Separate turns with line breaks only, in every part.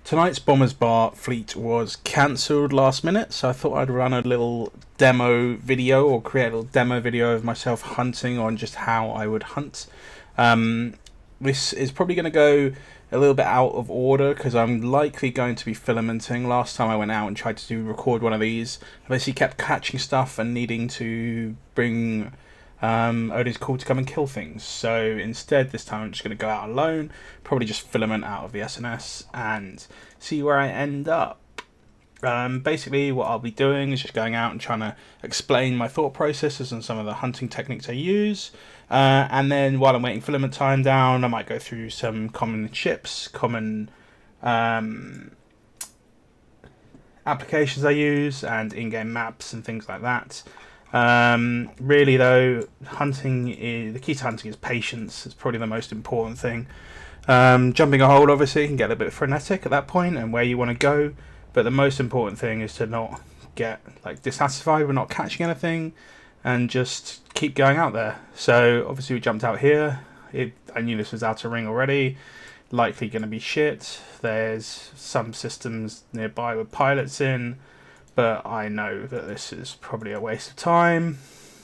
Tonight's Bombers Bar fleet was cancelled last minute, so I thought I'd run a little demo video or create a little demo video of myself hunting on just how I would hunt. Um, this is probably going to go a little bit out of order because I'm likely going to be filamenting. Last time I went out and tried to record one of these, I basically kept catching stuff and needing to bring Odin's Call to come and kill things. So instead, this time I'm just going to go out alone, probably just filament out of the SNS and see where I end up. Basically, what I'll be doing is just going out and trying to explain my thought processes and some of the hunting techniques I use. And then while I'm waiting filament time down, I might go through some common ships, common applications I use, and in-game maps and things like that. Really though, the key to hunting is patience. It's probably the most important thing. Jumping a hole obviously can get a little bit frenetic at that point and where you want to go, but the most important thing is to not get dissatisfied with not catching anything and just keep going out there. So obviously we jumped out here. I knew this was outer ring already, likely going to be shit. There's some systems nearby with pilots in, but I know that this is probably a waste of time.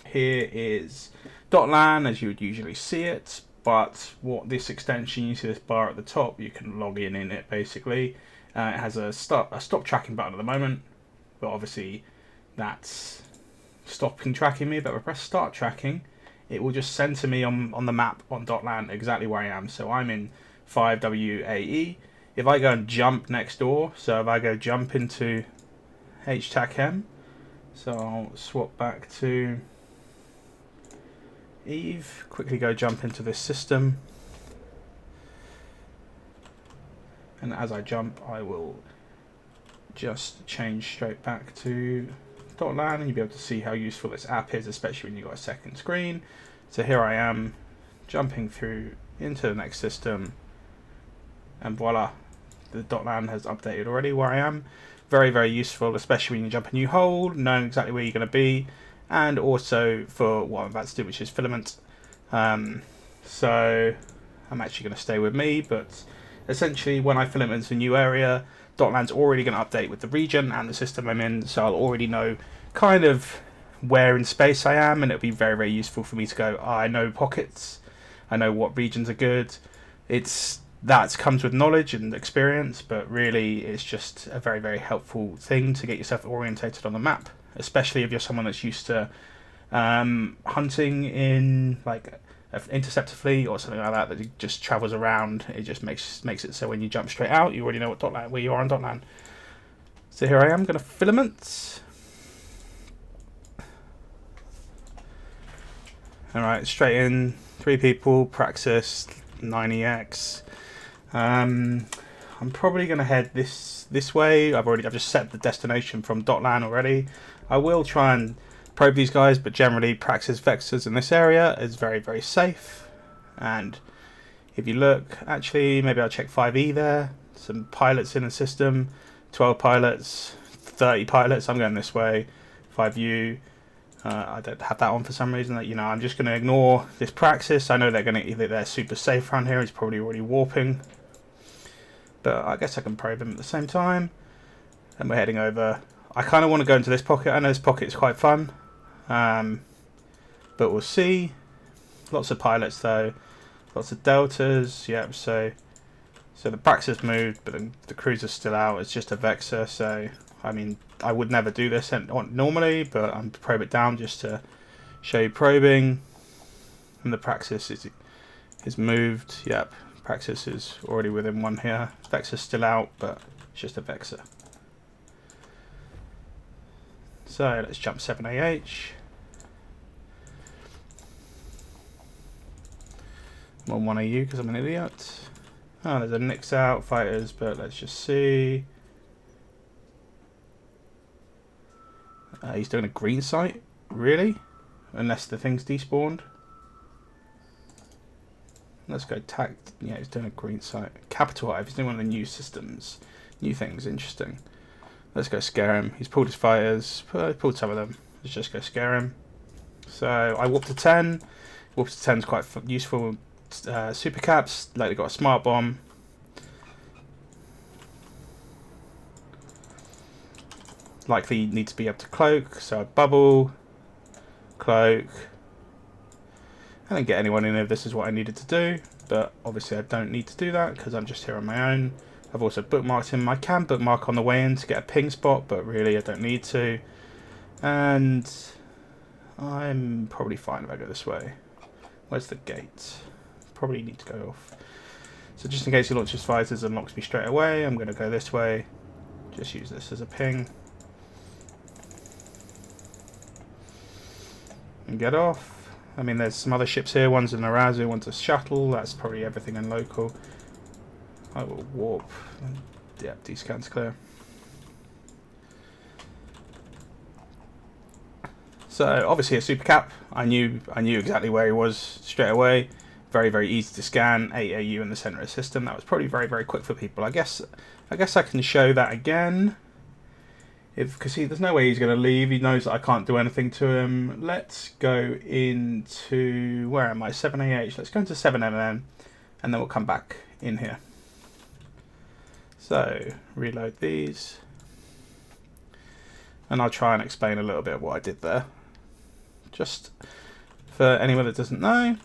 Here is .lan as you would usually see it, but what this extension, you see this bar at the top, you can log in it basically. It has a stop tracking button at the moment, but obviously that's stopping tracking me. But if I press start tracking, it will just center me on the map on .lan exactly where I am. So I'm in 5WAE. If I go and jump next door, so if I go jump into HTAC-M, so I'll swap back to Eve, quickly go jump into this system, and as I jump I will just change straight back to .lan, and you'll be able to see how useful this app is, especially when you've got a second screen. So here I am jumping through into the next system, and voila, the .lan has updated already where I am. Very, very useful, especially when you jump a new hole, knowing exactly where you're going to be, and also for what I'm about to do, which is filament. So I'm actually going to stay with me, but essentially when I filament into a new area, .lan's already going to update with the region and the system I'm in, so I'll already know kind of where in space I am, and it'll be very, very useful for me to go, I know pockets, I know what regions are good. That comes with knowledge and experience, but really it's just a very, very helpful thing to get yourself orientated on the map, especially if you're someone that's used to hunting in like an interceptor fleet or something like that just travels around. It just makes it so when you jump straight out, you already know where you are on .lan. So here I am, going to filament. Alright, straight in, 3 people, Praxis, 9EX. I'm probably going to head this way. I've just set the destination from .lan already. I will try and probe these guys, but generally Praxis Vexors in this area is very, very safe. And if you look, actually, maybe I'll check 5E there. Some pilots in the system, 12 pilots, 30 pilots. I'm going this way, 5U. I don't have that on for some reason. I'm just going to ignore this Praxis. I know they're super safe around here. He's probably already warping. But I guess I can probe him at the same time. And we're heading over. I kind of want to go into this pocket. I know this pocket is quite fun. But we'll see. Lots of pilots though. Lots of deltas. Yep, so the Praxis moved, but the cruiser's still out. It's just a Vexor, so I mean, I would never do this normally, but I'm probe it down just to show you probing. And the Praxis is moved. Yep. Praxis is already within one here. Vexor's still out, but it's just a Vexor. So let's jump 7AH. I'm on 1AU because I'm an idiot. Oh, there's a Nyx out, fighters, but let's just see. He's doing a green site? Really? Unless the thing's despawned. Let's go tact. Yeah, he's doing a green site. Capital Hive. He's doing one of the new systems. New things. Interesting. Let's go scare him. He's pulled his fighters. Pulled some of them. Let's just go scare him. So I warped to 10. Warp to 10 is quite useful. Super caps. Like they got a smart bomb. likely need to be able to cloak, so I bubble, cloak, and then get anyone in if this is what I needed to do. But obviously I don't need to do that because I'm just here on my own. I've also bookmarked him. I can bookmark on the way in to get a ping spot, but really I don't need to. And I'm probably fine if I go this way. Where's the gate? Probably need to go off. So just in case he launches fighters and locks me straight away, I'm going to go this way. Just use this as a ping. And get off. I mean, there's some other ships here. One's an Arazu, one's a shuttle. That's probably everything in local. I will warp. Yeah, D-scan's clear. So obviously a super cap. I knew exactly where he was straight away. Very, very easy to scan. 8 AU in the center of the system. That was probably very, very quick for people. I guess I can show that again. Because there's no way he's going to leave. He knows that I can't do anything to him. Let's go into, where am I? 7AH. Let's go into 7MM, and then we'll come back in here. So reload these, and I'll try and explain a little bit of what I did there, just for anyone that doesn't know.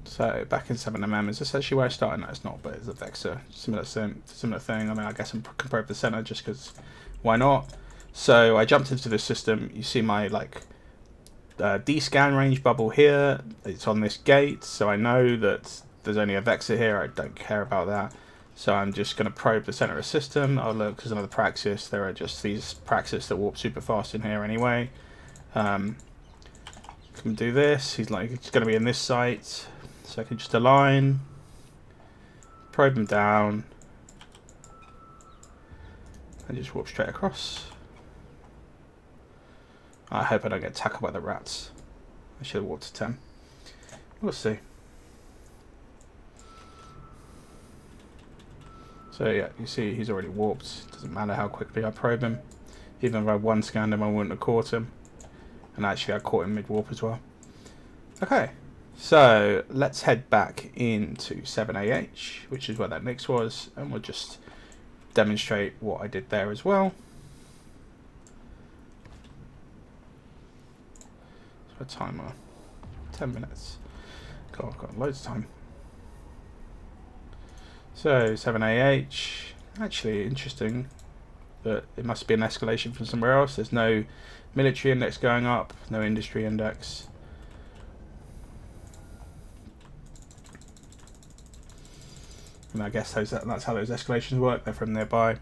So back in 7MM, is this actually where I started? No, it's not, but it's a Vexor. Similar thing. I mean, I guess I can probe the center just because why not? So I jumped into this system. You see my D-scan range bubble here. It's on this gate, so I know that there's only a Vexor here. I don't care about that. So I'm just going to probe the center of the system. Oh look, there's another Praxis. There are just these Praxis that warp super fast in here anyway. Can do this. He's going to be in this site. So I can just align, probe him down, and just warp straight across. I hope I don't get tackled by the rats. I should have warped to 10. We'll see. So yeah, you see he's already warped. Doesn't matter how quickly I probe him. Even if I one scanned him, I wouldn't have caught him. And actually I caught him mid-warp as well. Okay. So let's head back into 7AH, which is where that mix was, and we'll just demonstrate what I did there as well. So a timer, 10 minutes. God, I've got loads of time. So 7AH, actually interesting that it must be an escalation from somewhere else. There's no military index going up, no industry index. And I guess that's how those escalations work. They're from nearby.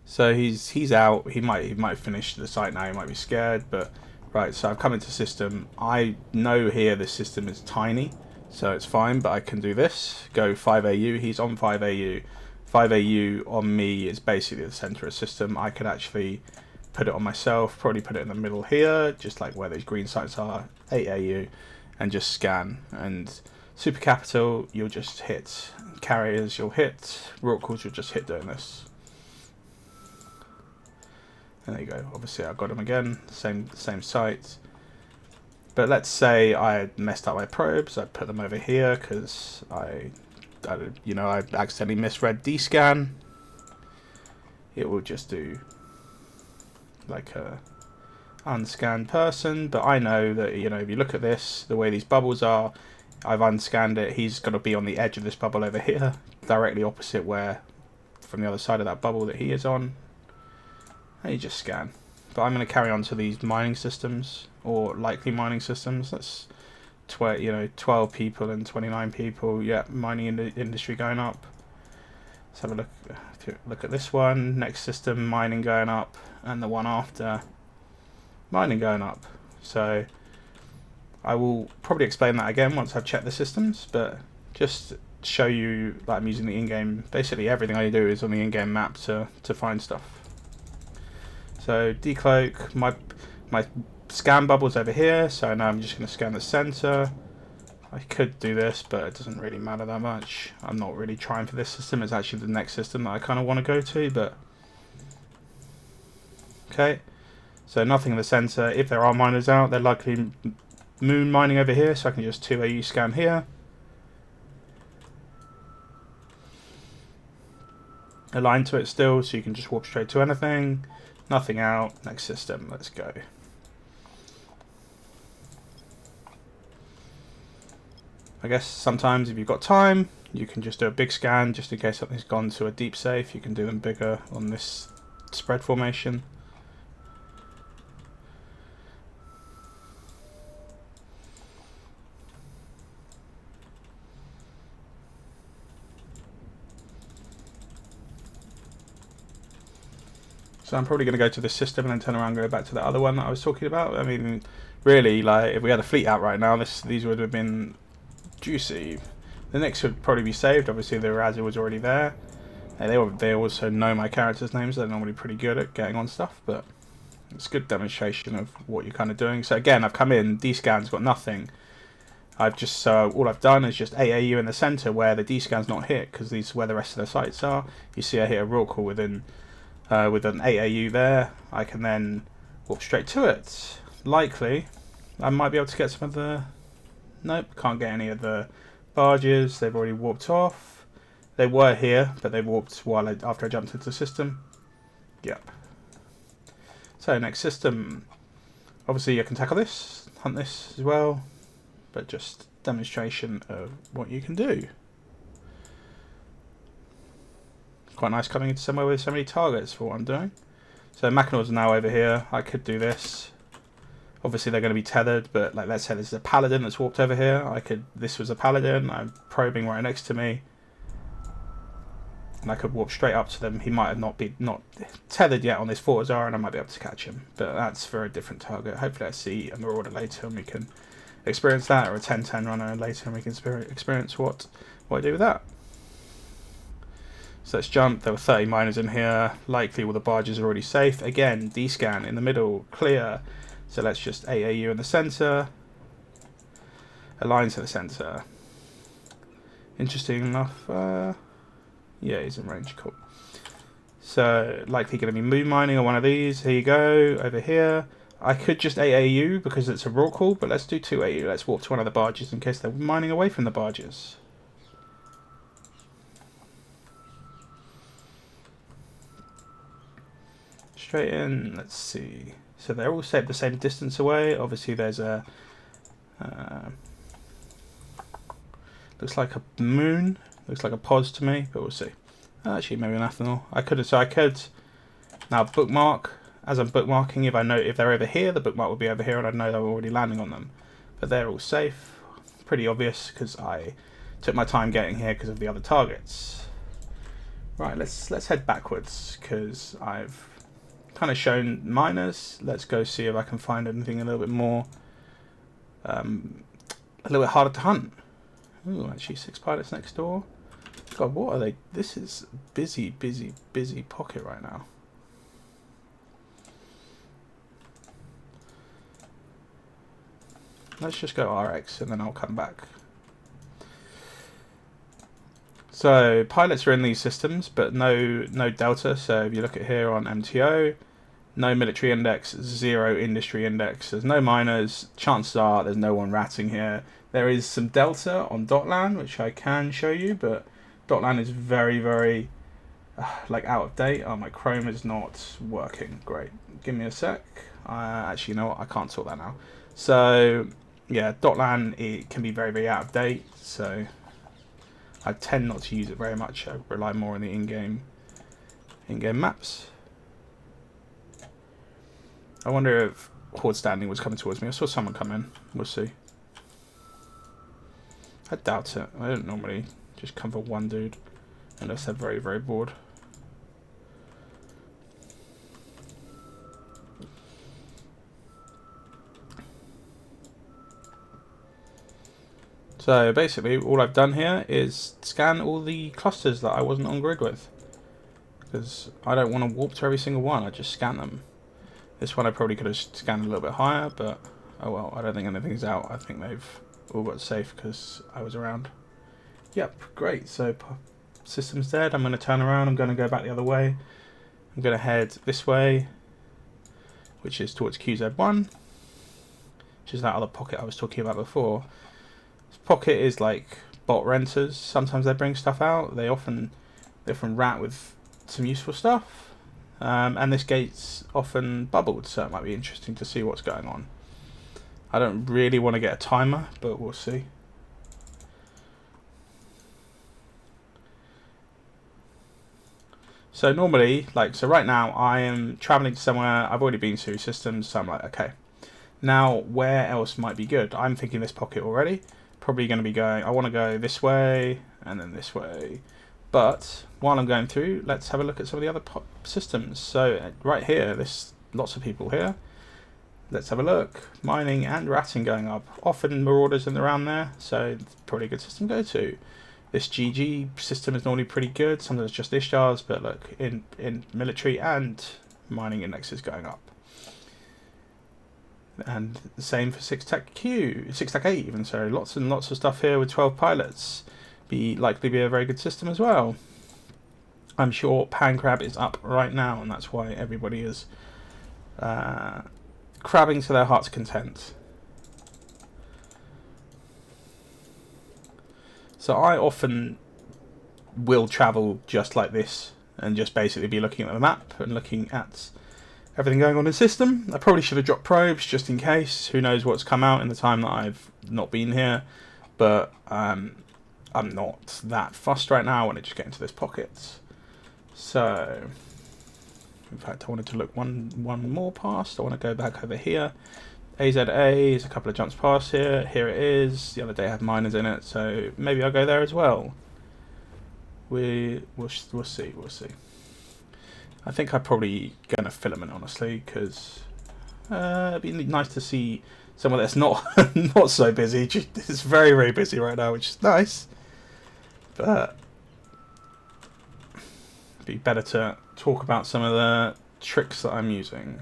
So he's out. He might finish the site now. He might be scared, but right. So I've come into system. I know here this system is tiny, so it's fine. But I can do this. Go 5 AU. He's on 5 AU. 5 AU on me is basically the center of the system. I could actually put it on myself. Probably put it in the middle here, just like where those green sites are. 8 AU, and just scan and. Super capital, you'll just hit. Carriers, you'll hit. Rorquals, you'll just hit doing this. And there you go. Obviously, I got them again. Same site. But let's say I messed up my probes. I put them over here because I accidentally misread D-scan. It will just do like a unscanned person. But I know that if you look at this, the way these bubbles are. I've unscanned it. He's going to be on the edge of this bubble over here, directly opposite where, from the other side of that bubble that he is on. And you just scan. But I'm going to carry on to these mining systems, or likely mining systems. That's 12 people and 29 people. Yeah, mining industry going up. Let's have a look. Look at this one. Next system, mining going up, and the one after, mining going up. So. I will probably explain that again once I've checked the systems, but just show you that I'm using the in-game. Basically, everything I do is on the in-game map to find stuff. So decloak, my scan bubble's over here, so now I'm just going to scan the center. I could do this, but it doesn't really matter that much. I'm not really trying for this system. It's actually the next system that I kind of want to go to, but okay. So nothing in the center. If there are miners out, they're likely moon mining over here, so I can just 2AU scan here. Align to it still, so you can just warp straight to anything. Nothing out. Next system. Let's go. I guess sometimes if you've got time, you can just do a big scan just in case something's gone to a deep safe. You can do them bigger on this spread formation. So I'm probably going to go to this system and then turn around and go back to the other one that I was talking about. I mean, really, like, if we had a fleet out right now, these would have been juicy. The next would probably be saved. Obviously, the Razi was already there. And they also know my characters' names. They're normally pretty good at getting on stuff, but it's a good demonstration of what you're kind of doing. So again, I've come in, D-scan's got nothing. All I've done is just AAU in the center where the D-scan's not hit, because these are where the rest of the sites are. You see I hit a Rorqual with an AAU there. I can then warp straight to it. Likely, I might be able to get some of the... Nope, can't get any of the barges. They've already warped off. They were here, but they warped after I jumped into the system. Yep. So next system. Obviously, you can tackle this, hunt this as well, but just demonstration of what you can do. Quite nice coming into somewhere with so many targets for what I'm doing. So Mackinaws are now over here. I could do this. Obviously they're going to be tethered, but like let's say this is a paladin that's warped over here. This was a paladin. I'm probing right next to me, and I could warp straight up to them. He might have not tethered yet on this Fortizar, and I might be able to catch him. But that's for a different target. Hopefully I see a Marauder later, and we can experience that, or a 10-10 runner later, and we can experience what I do with that. So let's jump. There were 30 miners in here. Likely all the barges are already safe. Again, D-scan in the middle, clear. So let's just AAU in the center. Align to the center. Interesting enough. Yeah, he's in range. Cool. So likely going to be moon mining on one of these. Here you go. Over here. I could just AAU because it's a Rorqual, but let's do 2AU. Let's warp to one of the barges in case they're mining away from the barges. Straight in. Let's see. So they're all set the same distance away. Obviously, there's a looks like a moon. Looks like a pause to me, but we'll see. Actually, maybe an ethanol. I could now bookmark. As I'm bookmarking, if they're over here, the bookmark will be over here, and I'd know they're already landing on them. But they're all safe. Pretty obvious because I took my time getting here because of the other targets. Right, let's head backwards because I've kind of shown miners. Let's go see if I can find anything a little bit more, a little bit harder to hunt. Ooh, actually 6 pilots next door. God, what are they? This is busy pocket right now. Let's just go RX and then I'll come back. So pilots are in these systems, but no delta. So if you look at here on MTO, no military index, 0 industry index. There's no miners. Chances are there's no one ratting here. There is some delta on Dotlan, which I can show you, but Dotlan is very like out of date. Oh, my Chrome is not working. Great. Give me a sec. Actually, you know what? I can't sort that now. So yeah, Dotlan, it can be very out of date. So I tend not to use it very much. I rely more on the in-game maps. I wonder if Horde standing was coming towards me. I saw someone come in. We'll see. I doubt it. I don't normally just come for one dude unless they're very bored. So basically all I've done here is scan all the clusters that I wasn't on grid with, because I don't want to warp to every single one. I just scan them. This one I probably could have scanned a little bit higher, but oh well, I don't think anything's out. I think they've all got safe because I was around. Yep, great. So system's dead. I'm going to turn around. I'm going to go back the other way. I'm going to head this way, which is towards QZ1. is that other pocket I was talking about before. This pocket is like bot renters. Sometimes they bring stuff out. They often rat with some useful stuff. And this gate's often bubbled, so it might be interesting to see what's going on. I don't really want to get a timer, but we'll see. So normally, so right now I am traveling to somewhere. I've already been to systems, so I'm like, okay, now where else might be good? I'm thinking this pocket already. Probably going to be going, I want to go this way and then this way. But while I'm going through, let's have a look at some of the other systems. So right here, there's lots of people here. Let's have a look. Mining and ratting going up. Often marauders in around there, so it's probably a good system to go to. This GG system is normally pretty good. Sometimes just Ishtars, but look, in military and mining index is going up. And the same for 6TAC 8 even, so lots and lots of stuff here with 12 pilots. Likely be a very good system as well. I'm sure Pancrab is up right now, and that's why everybody is crabbing to their heart's content. So I often will travel just like this and just basically be looking at the map and looking at everything going on in the system. I probably should have dropped probes just in case. Who knows what's come out in the time that I've not been here. But I'm not that fussed right now. I want to just get into this pocket. So, in fact, I wanted to look one more past. I want to go back over here. AZA is a couple of jumps past here. Here it is. The other day I had miners in it, so maybe I'll go there as well. We'll see. I think I'm probably gonna filament, honestly, because it'd be nice to see someone that's not not so busy. It's very, very busy right now, which is nice. But it'd be better to talk about some of the tricks that I'm using.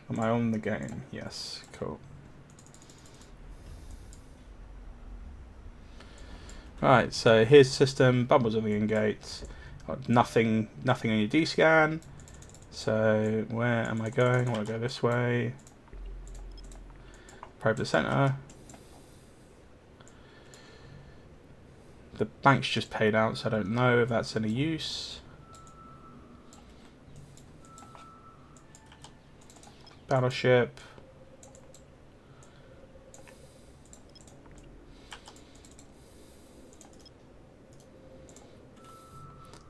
Am I on the game? Yes, cool. Right, so here's the system, bubbles on the in-gate, got nothing on your D-scan. So where am I going? I want to go this way. Probe the center. The bank's just paid out, so I don't know if that's any use. Battleship.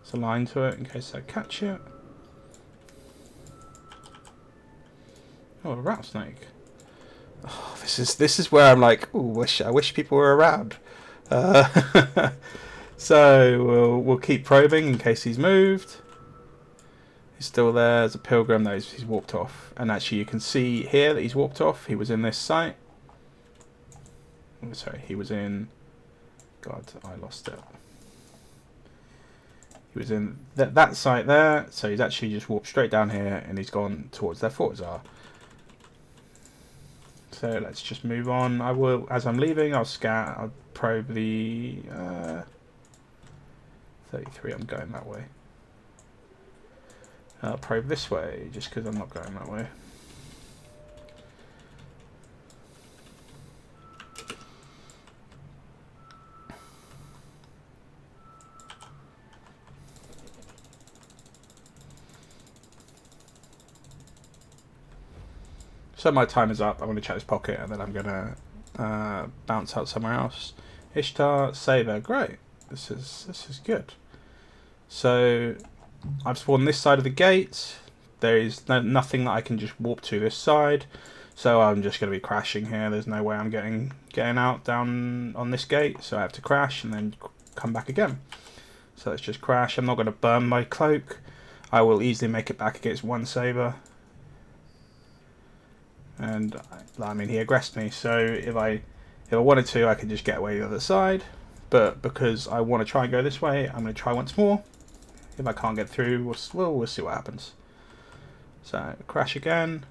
There's a line to it in case I catch it. Oh, a rattlesnake. Oh, this is where I'm like, ooh, I wish people were around. So we'll keep probing in case he's moved. He's still there. There's a pilgrim. No, he's walked off. And actually, you can see here that he's walked off. He was in this site. Oh, sorry, he was in. God, I lost it. He was in that site there. So he's actually just walked straight down here, and he's gone towards their Fortizar. So let's just move on. I will, as I'm leaving, I'll probe the 33. I'm going that way. I'll probe this way, just because I'm not going that way. So my time is up. I'm going to check this pocket, and then I'm going to bounce out somewhere else. Ishtar, Saber, great. This is good. So I've spawned this side of the gate. There is nothing that I can just warp to this side, so I'm just going to be crashing here. There's no way I'm getting out down on this gate, so I have to crash and then come back again. So let's just crash. I'm not going to burn my cloak. I will easily make it back against one Saber. And I mean, he aggressed me, so if I wanted to, I could just get away the other side. But because I want to try and go this way, I'm going to try once more. If I can't get through, we'll see what happens. So crash again.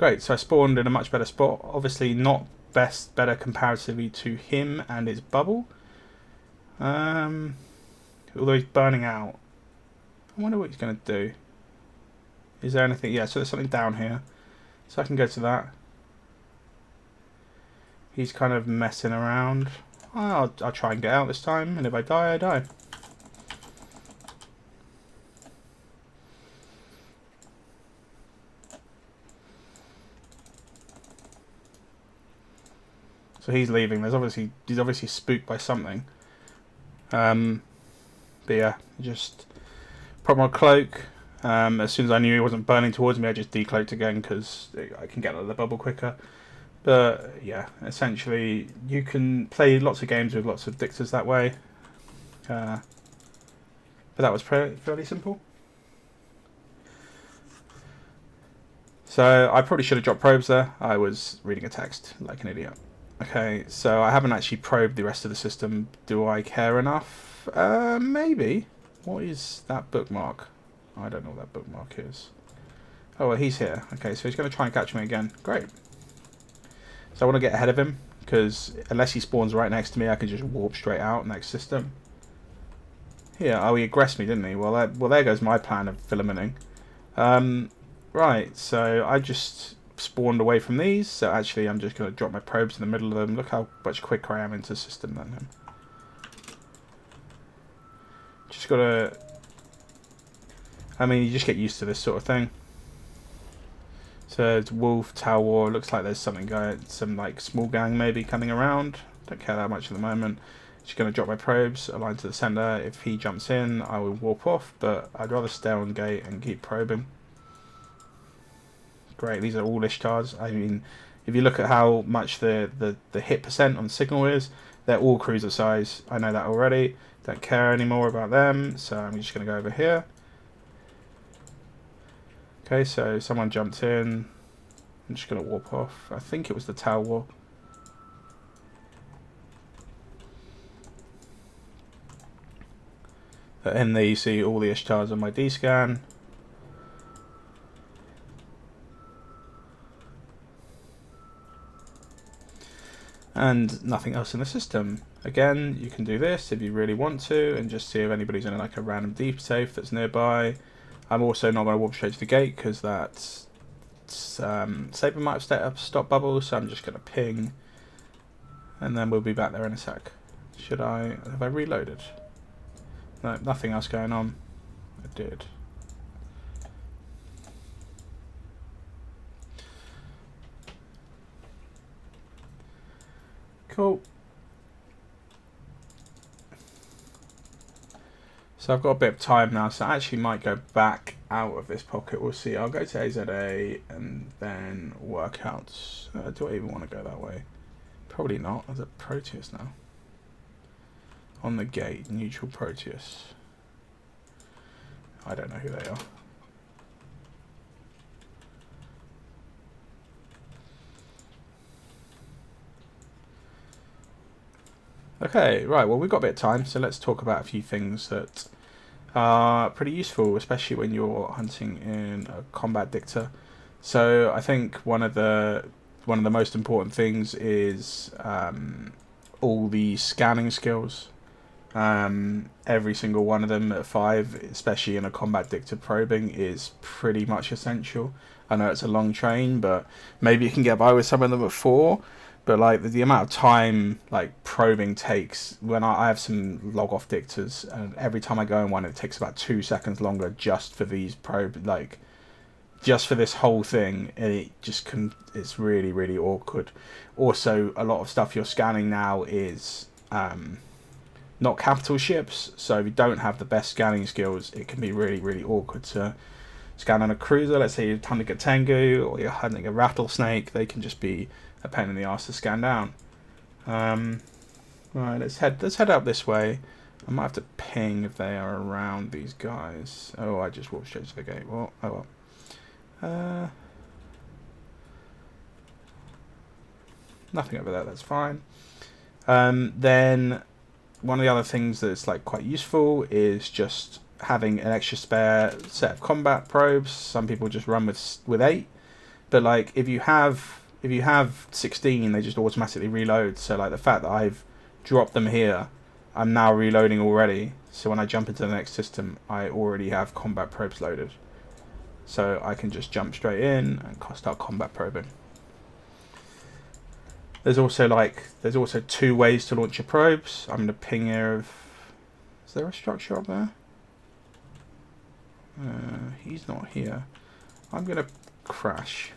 Great, so I spawned in a much better spot. Obviously not better comparatively to him and his bubble. Although he's burning out. I wonder what he's going to do. Is there anything? Yeah, so there's something down here. So I can go to that. He's kind of messing around. I'll try and get out this time, and if I die, I die. So he's leaving. He's obviously spooked by something. But yeah, just put my cloak. As soon as I knew he wasn't burning towards me, I just decloaked again because I can get out of the bubble quicker. But yeah, essentially you can play lots of games with lots of dictators that way. But that was fairly simple. So I probably should have dropped probes there. I was reading a text like an idiot. Okay, so I haven't actually probed the rest of the system. Do I care enough? Maybe. What is that bookmark? I don't know what that bookmark is. Oh, well, he's here. Okay, so he's going to try and catch me again. Great. So I want to get ahead of him, because unless he spawns right next to me, I can just warp straight out next system. Here, oh, he aggressed me, didn't he? Well, there goes my plan of filamenting. Right, so I just spawned away from these, so actually I'm just going to drop my probes in the middle of them. Look how much quicker I am into the system than him. Just got to... I mean, you just get used to this sort of thing. So it's Wolf, Tower War. Looks like there's something going, some like small gang maybe coming around. Don't care that much at the moment. Just going to drop my probes, align to the center. If he jumps in, I will warp off, but I'd rather stay on gate and keep probing. Great, these are all Ishtars. I mean, if you look at how much the hit percent on the signal is, they're all cruiser size. I know that already. Don't care anymore about them, so I'm just going to go over here. Okay, so someone jumped in. I'm just going to warp off. I think it was the Tower War. And there you see all the Ishtars on my D-scan. And nothing else in the system. Again, you can do this if you really want to, and just see if anybody's in like a random deep safe that's nearby. I'm also not going to warp straight to the gate because that's Saber might have set up stop bubbles, so I'm just going to ping, and then we'll be back there in a sec. Have I reloaded? No, nothing else going on. I did. Cool. So I've got a bit of time now, so I actually might go back out of this pocket. We'll see. I'll go to AZA and then work out. Do I even want to go that way? Probably not. There's a Proteus now. On the gate, neutral Proteus. I don't know who they are. Okay, right, well we've got a bit of time, so let's talk about a few things that are pretty useful, especially when you're hunting in a combat dictator. So I think one of the most important things is all the scanning skills. Every single one of them at 5, especially in a combat dictator, probing is pretty much essential. I know it's a long train, but maybe you can get by with some of them at 4. But like the amount of time like probing takes, when I have some log off dictators, and every time I go in one, it takes about 2 seconds longer just for these just for this whole thing. It's really, really awkward. Also, a lot of stuff you're scanning now is not capital ships, so if you don't have the best scanning skills, it can be really, really awkward to scan on a cruiser. Let's say you're hunting a Tengu or you're hunting a rattlesnake, they can just be a pain in the arse to scan down. Right, let's head up this way. I might have to ping if they are around these guys. Oh, I just walked straight to the gate. Well, oh well. Nothing over there, that's fine. Then one of the other things that's like quite useful is just having an extra spare set of combat probes. Some people just run with 8. But like if you have 16, they just automatically reload. So like the fact that I've dropped them here, I'm now reloading already. So when I jump into the next system, I already have combat probes loaded. So I can just jump straight in and start combat probing. There's also 2 ways to launch your probes. I'm gonna ping here. Is there a structure up there? He's not here. I'm gonna crash.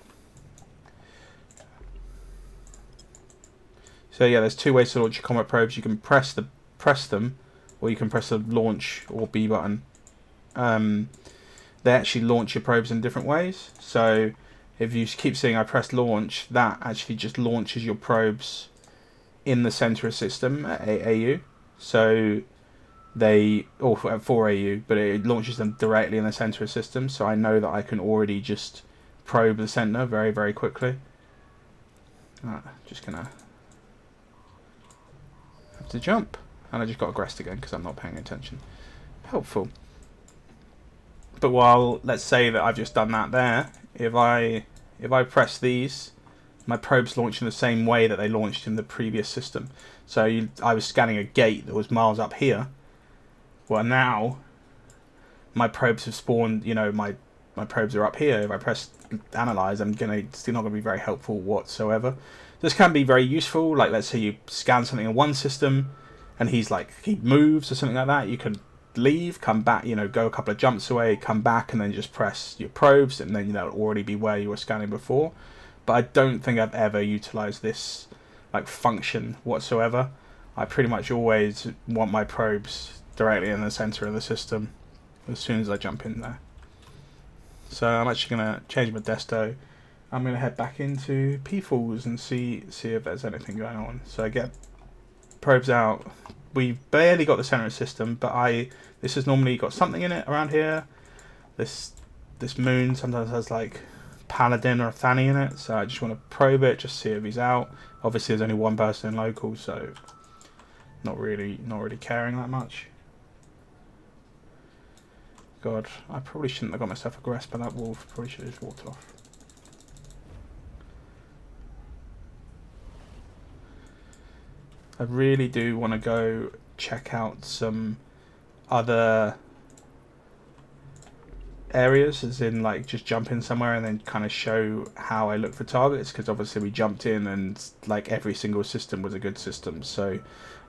So yeah, there's 2 ways to launch your combat probes. You can press them, or you can press the launch or B button. They actually launch your probes in different ways. So if you keep seeing I press launch, that actually just launches your probes in the center of system at AU. So at 4 AU, but it launches them directly in the center of system. So I know that I can already just probe the center very, very quickly. Just gonna have to jump. And I just got aggressed again because I'm not paying attention. Helpful. But while, let's say that I've just done that there, if I press these, my probes launch in the same way that they launched in the previous system. So I was scanning a gate that was miles up here. Well, now my probes have spawned, my probes are up here. If I press analyze, it's not going to be very helpful whatsoever. This can be very useful. Like, let's say you scan something in one system and he moves or something like that. You can leave, come back, go a couple of jumps away, come back, and then just press your probes, and then that'll already be where you were scanning before. But I don't think I've ever utilized this function whatsoever. I pretty much always want my probes directly in the center of the system as soon as I jump in there. So I'm actually gonna change my desto. I'm gonna head back into P-Falls and see if there's anything going on. So I get probes out. We barely got the center of the system, but this has normally got something in it around here. This moon sometimes has Paladin or a Thani in it, so I just want to probe it, just see if he's out. Obviously there's only one person in local, so not really caring that much. God, I probably shouldn't have got myself aggressed by that wolf. Probably should have just walked off. I really do want to go check out some other areas, as in just jump in somewhere and then kind of show how I look for targets, because obviously we jumped in and every single system was a good system. So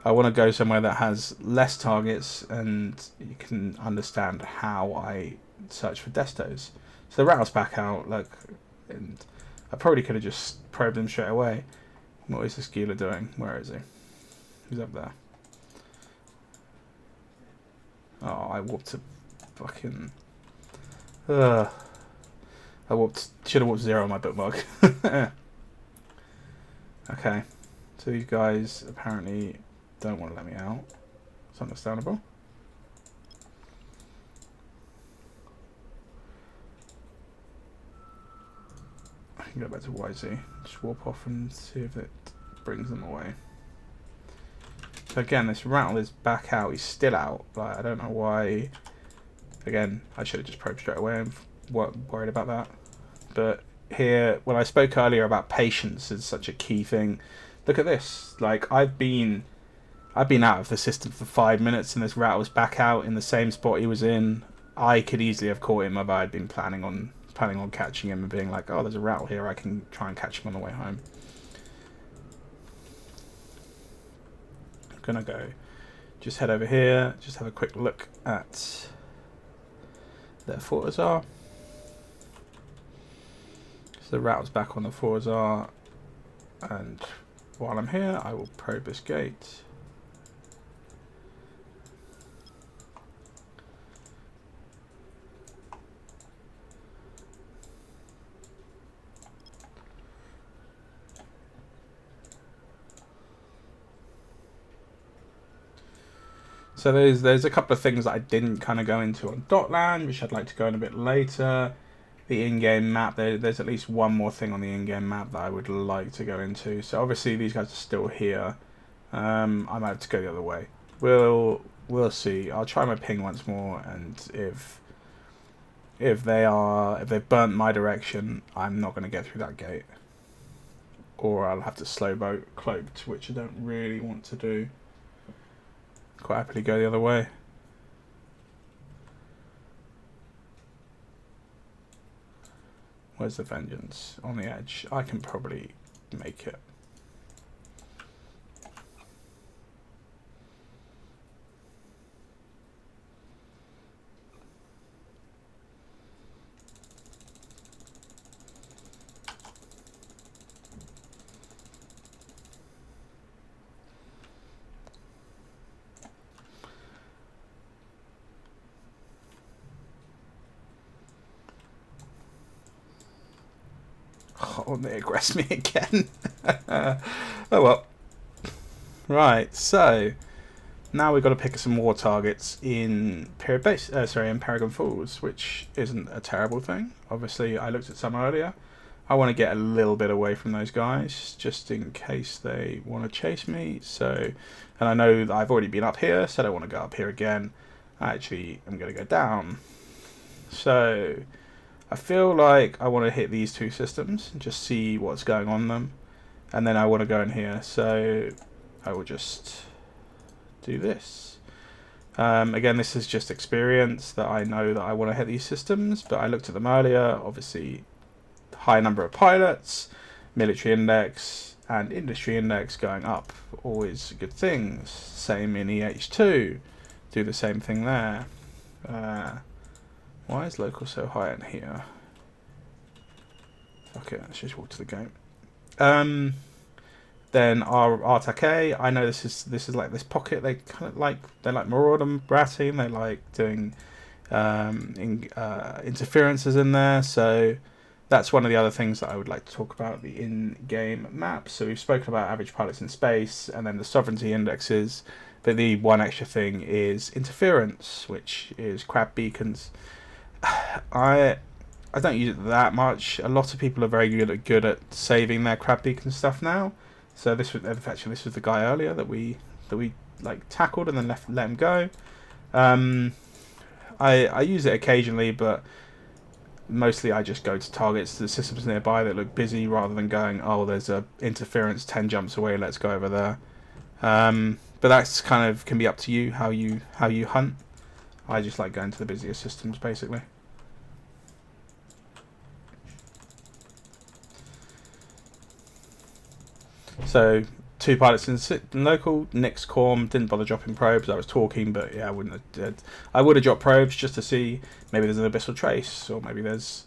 I want to go somewhere that has less targets and you can understand how I search for destos. So the rattle's back out, and I probably could have just probed him straight away. What is this Gila doing? Where is he? He's up there. Oh, I warped to fucking... I should have warped 0 on my bookmark. Okay. So these guys apparently don't want to let me out. It's understandable. I can go back to YZ. Just warp off and see if it brings them away. So again, this rattle is back out. He's still out. I don't know why. Again, I should have just probed straight away and worried about that. But here, when I spoke earlier about patience is such a key thing, look at this. I've been out of the system for 5 minutes and this rattle's back out in the same spot he was in. I could easily have caught him if I had been planning on catching him and being like, oh, there's a rattle here, I can try and catch him on the way home. Gonna go just head over here, just have a quick look at their Fortizar. So the route's back on the Fortizar, and while I'm here I will probe this gate. So there's a couple of things that I didn't kind of go into on Dotlan, which I'd like to go in a bit later. The in-game map, there's at least one more thing on the in-game map that I would like to go into. So obviously these guys are still here. I might have to go the other way. We'll see. I'll try my ping once more, and if if they've burnt my direction, I'm not going to get through that gate, or I'll have to slow boat cloaked, which I don't really want to do. Quite happily go the other way. Where's the vengeance? On the edge. I can probably make it. Oh, they aggress me again. Oh well. Right, so now we've got to pick some more targets in in Paragon Falls, which isn't a terrible thing. Obviously, I looked at some earlier. I want to get a little bit away from those guys, just in case they want to chase me. So, and I know that I've already been up here, so I don't want to go up here again. Actually, I'm going to go down. So, I feel like I want to hit these two systems and just see what's going on them. And then I want to go in here. So, I will just do this. Again, this is just experience that I know that I want to hit these systems, but I looked at them earlier. Obviously, high number of pilots, military index, and industry index going up. Always good things. Same in EH2. Do the same thing there. Why is local so high in here? Fuck it, let's just walk to the gate. Then our Artake, I know this is like this pocket. They kind of like Marauder Ratting. They like doing interferences in there. So that's one of the other things that I would like to talk about, the in-game map. So we've spoken about average pilots in space and then the sovereignty indexes. But the one extra thing is interference, which is crab beacons. I don't use it that much. A lot of people are very good at saving their crab beacon stuff now. So this was the guy earlier that we like tackled and then let him go. I use it occasionally, but mostly I just go to targets, the systems nearby that look busy, rather than going, oh, there's a interference 10 jumps away, let's go over there. But that's kind of can be up to you how you hunt. I just like going to the busier systems basically. So 2 pilots in local. Nick's Corm didn't bother dropping probes. I was talking, but yeah, I would have dropped probes just to see maybe there's an abyssal trace, or maybe there's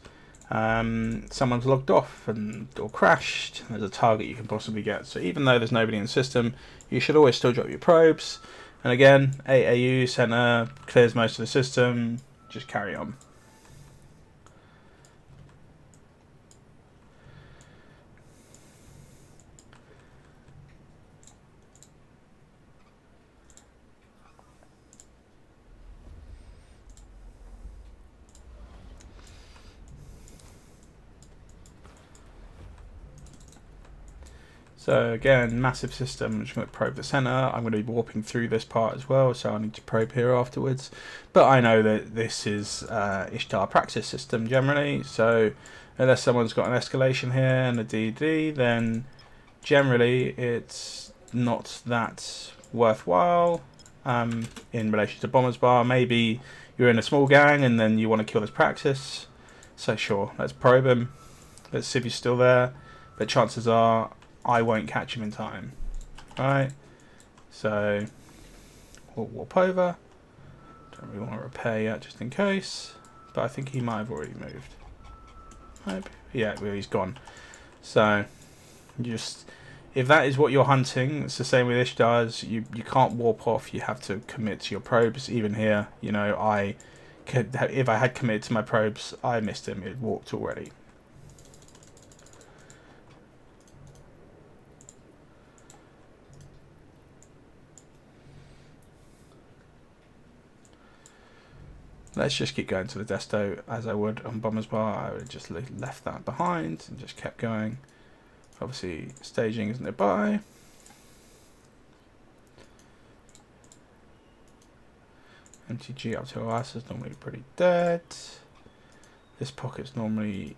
someone's logged off or crashed. There's a target you can possibly get. So even though there's nobody in the system, you should always still drop your probes. And again, 8 AU center clears most of the system. Just carry on. So again, massive system. I'm just going to probe the center. I'm going to be warping through this part as well, so I need to probe here afterwards. But I know that this is Ishtar Praxis system generally, so unless someone's got an escalation here and a DD, then generally it's not that worthwhile in relation to Bomber's Bar. Maybe you're in a small gang and then you want to kill this Praxis. So sure, let's probe him. Let's see if he's still there. But chances are I won't catch him in time. Alright, so we'll warp over. Don't really want to repair yet, just in case. But I think he might have already moved. Maybe. Yeah, well, he's gone. So, just if that is what you're hunting, it's the same with Ishtars. You can't warp off. You have to commit to your probes. Even here, you know, if I had committed to my probes, I missed him. It walked already. Let's just keep going to the desto as I would on Bomber's Bar. I would just left that behind and just kept going. Obviously, staging is nearby. MTG up to OAS is normally pretty dead. This pocket's normally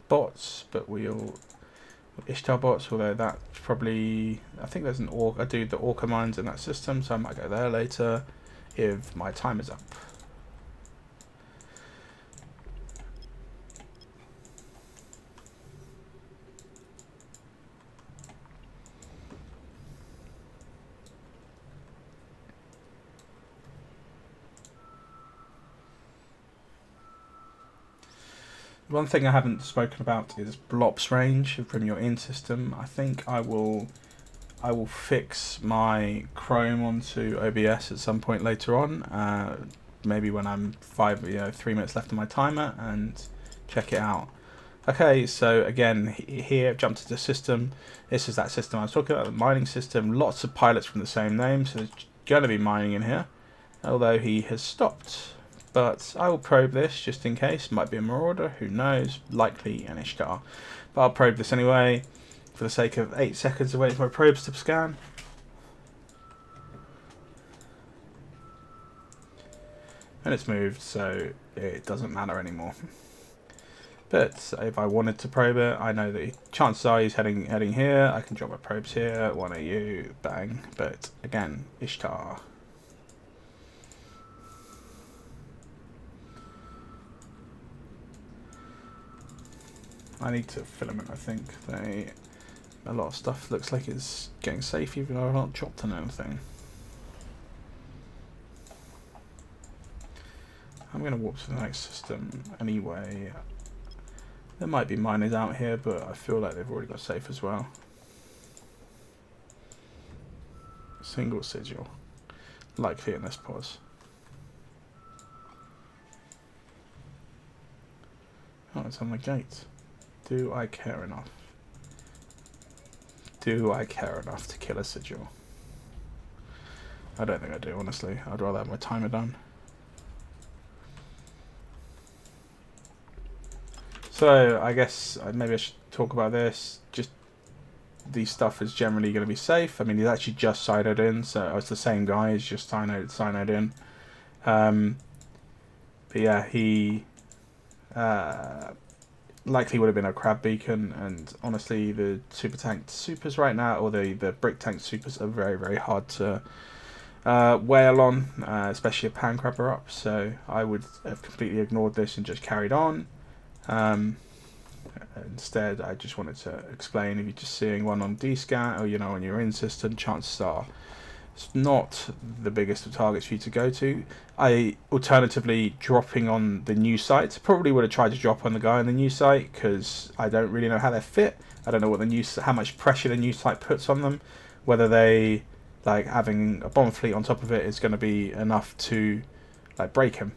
bots, but we'll Ishtar bots, although that's probably, I think there's an I do the Orca mines in that system, so I might go there later if my time is up. One thing I haven't spoken about is Blops range from your in system. I think I will fix my Chrome onto OBS at some point later on. Maybe when I'm 3 minutes left on my timer, and check it out. Okay, so again here I've jumped into system. This is that system I was talking about, the mining system. Lots of pilots from the same name, so there's going to be mining in here. Although he has stopped. But I will probe this just in case. Might be a Marauder, who knows? Likely an Ishtar. But I'll probe this anyway, for the sake of 8 seconds to wait for my probes to scan. And it's moved, so it doesn't matter anymore. But if I wanted to probe it, I know that chances are he's heading here. I can drop my probes here, 1 AU, bang. But again, Ishtar. I need to filament, I think. A lot of stuff looks like it's getting safe even though I've not chopped on anything. I'm going to warp to the next system anyway. There might be miners out here, but I feel like they've already got safe as well. Single sigil. Likely in this pause. Oh, it's on the gate. Do I care enough? Do I care enough to kill a sigil? I don't think I do, honestly. I'd rather have my timer done. So, I guess maybe I should talk about this. Just, these stuff is generally going to be safe. I mean, he's actually just siloed in, so it's the same guy, he's just siloed in. But yeah, he likely would have been a crab beacon, and honestly the super tank supers right now, or the brick tank supers, are very, very hard to whale on, especially a pan crabber up, so I would have completely ignored this and just carried on. Instead, I just wanted to explain, if you're just seeing one on D-scan, or on your in system, chances are it's not the biggest of targets for you to go to. Alternatively, dropping on the new site, probably would have tried to drop on the guy on the new site, because I don't really know how they fit. I don't know how much pressure the new site puts on them, whether they, like, having a bomb fleet on top of it is going to be enough to, like, break him.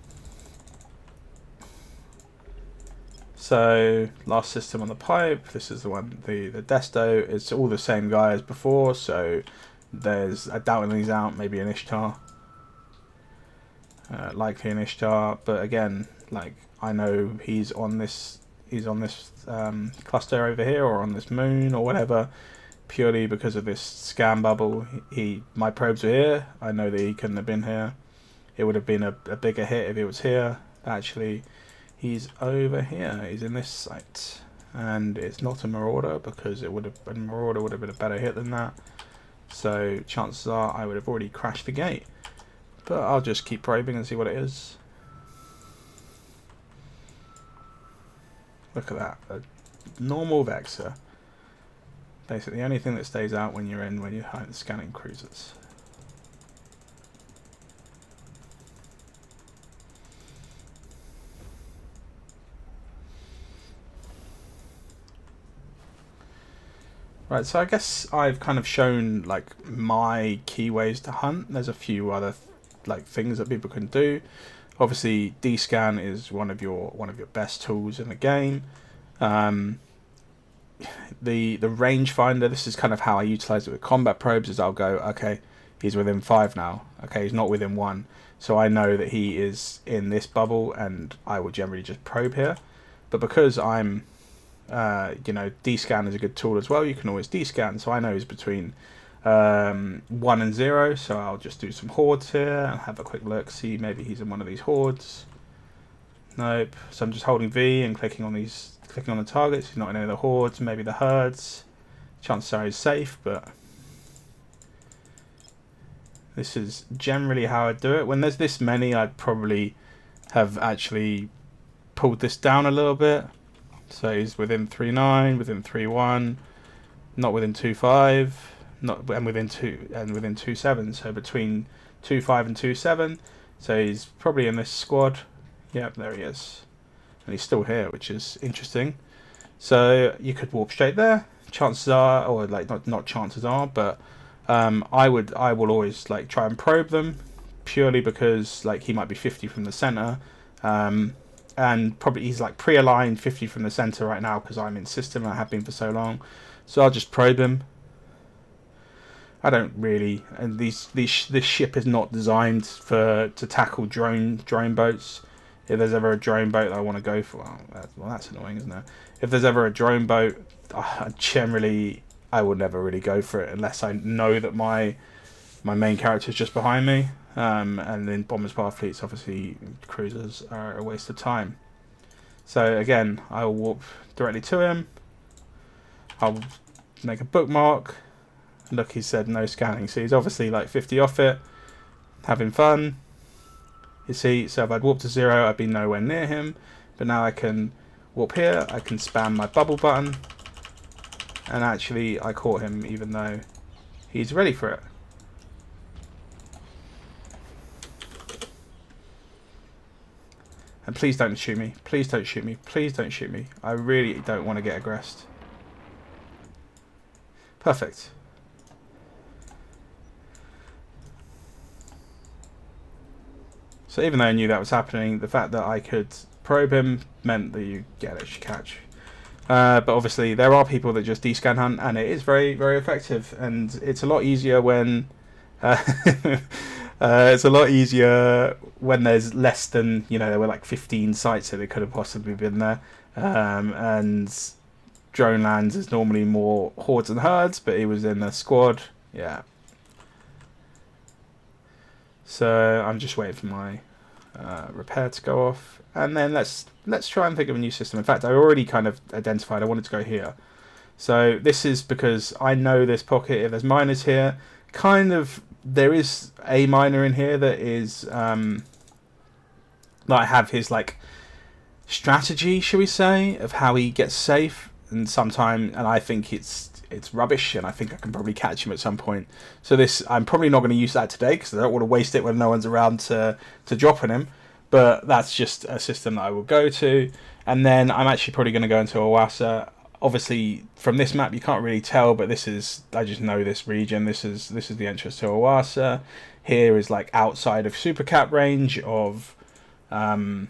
So, last system on the pipe, this is the one, the Desto, it's all the same guy as before, so I doubt when he's out, maybe an Ishtar. Likely an Ishtar, but again, like, I know he's on this cluster over here, or on this moon, or whatever, purely because of this scan bubble. My probes were here, I know that he couldn't have been here. It would have been a bigger hit if he was here. Actually, he's over here, he's in this site. And it's not a Marauder, because a Marauder would have been a better hit than that. So chances are I would have already crashed the gate. But I'll just keep probing and see what it is. Look at that. A normal Vexor. Basically the only thing that stays out when you're scanning cruisers. Right, so I guess I've kind of shown, like, my key ways to hunt. There's a few other things that people can do. Obviously, D-scan is one of your best tools in the game. The rangefinder, this is kind of how I utilize it with combat probes. Is I'll go, okay, he's within 5 now. Okay, he's not within 1, so I know that he is in this bubble, and I will generally just probe here. But because I'm D-scan is a good tool as well. You can always D-scan, so I know he's between 1 and 0, so I'll just do some hordes here and have a quick look, see maybe he's in one of these hordes. Nope. So I'm just holding V and clicking on the targets. He's not in any of the hordes, maybe the herds. Chances are he's safe, but this is generally how I do it. When there's this many, I'd probably have actually pulled this down a little bit. So he's within 3.9, within 3.1, not within 2.5, and within 2.7. So between 2.5 and 2.7. So he's probably in this squad. Yep, there he is, and he's still here, which is interesting. So you could warp straight there. Chances are, or like not chances are, but I will always like try and probe them, purely because like he might be 50 from the center. And probably he's like pre-aligned 50 from the center right now because I'm in system and I have been for so long. So I'll just probe him. I don't really, and this ship is not designed to tackle drone boats. If there's ever a drone boat that I want to go for, well, that's annoying, isn't it? If there's ever a drone boat, generally I will never really go for it unless I know that my main character is just behind me. And in Bombers Bar fleets, obviously cruisers are a waste of time. So again, I will warp directly to him. I'll make a bookmark. Look, he said no scanning, so he's obviously like 50 off it, having fun. You see, so if I'd warp to 0, I'd be nowhere near him. But now I can warp here, I can spam my bubble button, and actually I caught him even though he's ready for it. And please don't shoot me. Please don't shoot me. Please don't shoot me. I really don't want to get aggressed. Perfect. So even though I knew that was happening, the fact that I could probe him meant that you get an extra catch. But obviously there are people that just descan hunt, and it is very, very effective. And it's a lot easier when it's a lot easier when there's less than, there were like 15 sites that it could have possibly been there. And drone lands is normally more hordes and herds, but he was in a squad. Yeah. So I'm just waiting for my repair to go off, and then let's try and think of a new system. In fact, I already kind of identified I wanted to go here. So this is because I know this pocket. If there's miners here, there is a miner in here that is that I have his like strategy, shall we say, of how he gets safe, and I think it's rubbish, and I think I can probably catch him at some point. So I'm probably not going to use that today because I don't want to waste it when no one's around to drop on him. But that's just a system that I will go to, and then I'm actually probably going to go into Owasso. Obviously, from this map you can't really tell, but I just know this region. This is the entrance to Owasso. Here is like outside of Super Cap range of MJ.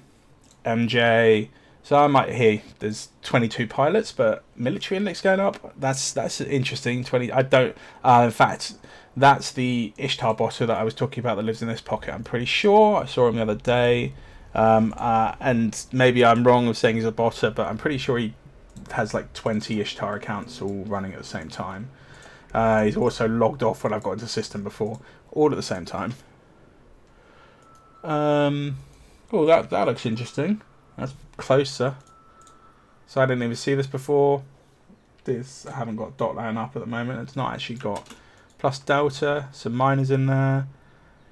So I might hear there's 22 pilots, but military index going up. That's interesting. 20. I don't. In fact, that's the Ishtar botter that I was talking about that lives in this pocket. I'm pretty sure I saw him the other day, and maybe I'm wrong with saying he's a botter, but I'm pretty sure he has like 20 Ishtar accounts all running at the same time. He's also logged off when I've got into system before, all at the same time. Oh, that looks interesting. That's closer. So I didn't even see this before. I haven't got dot line up at the moment. It's not actually got plus delta. Some miners in there.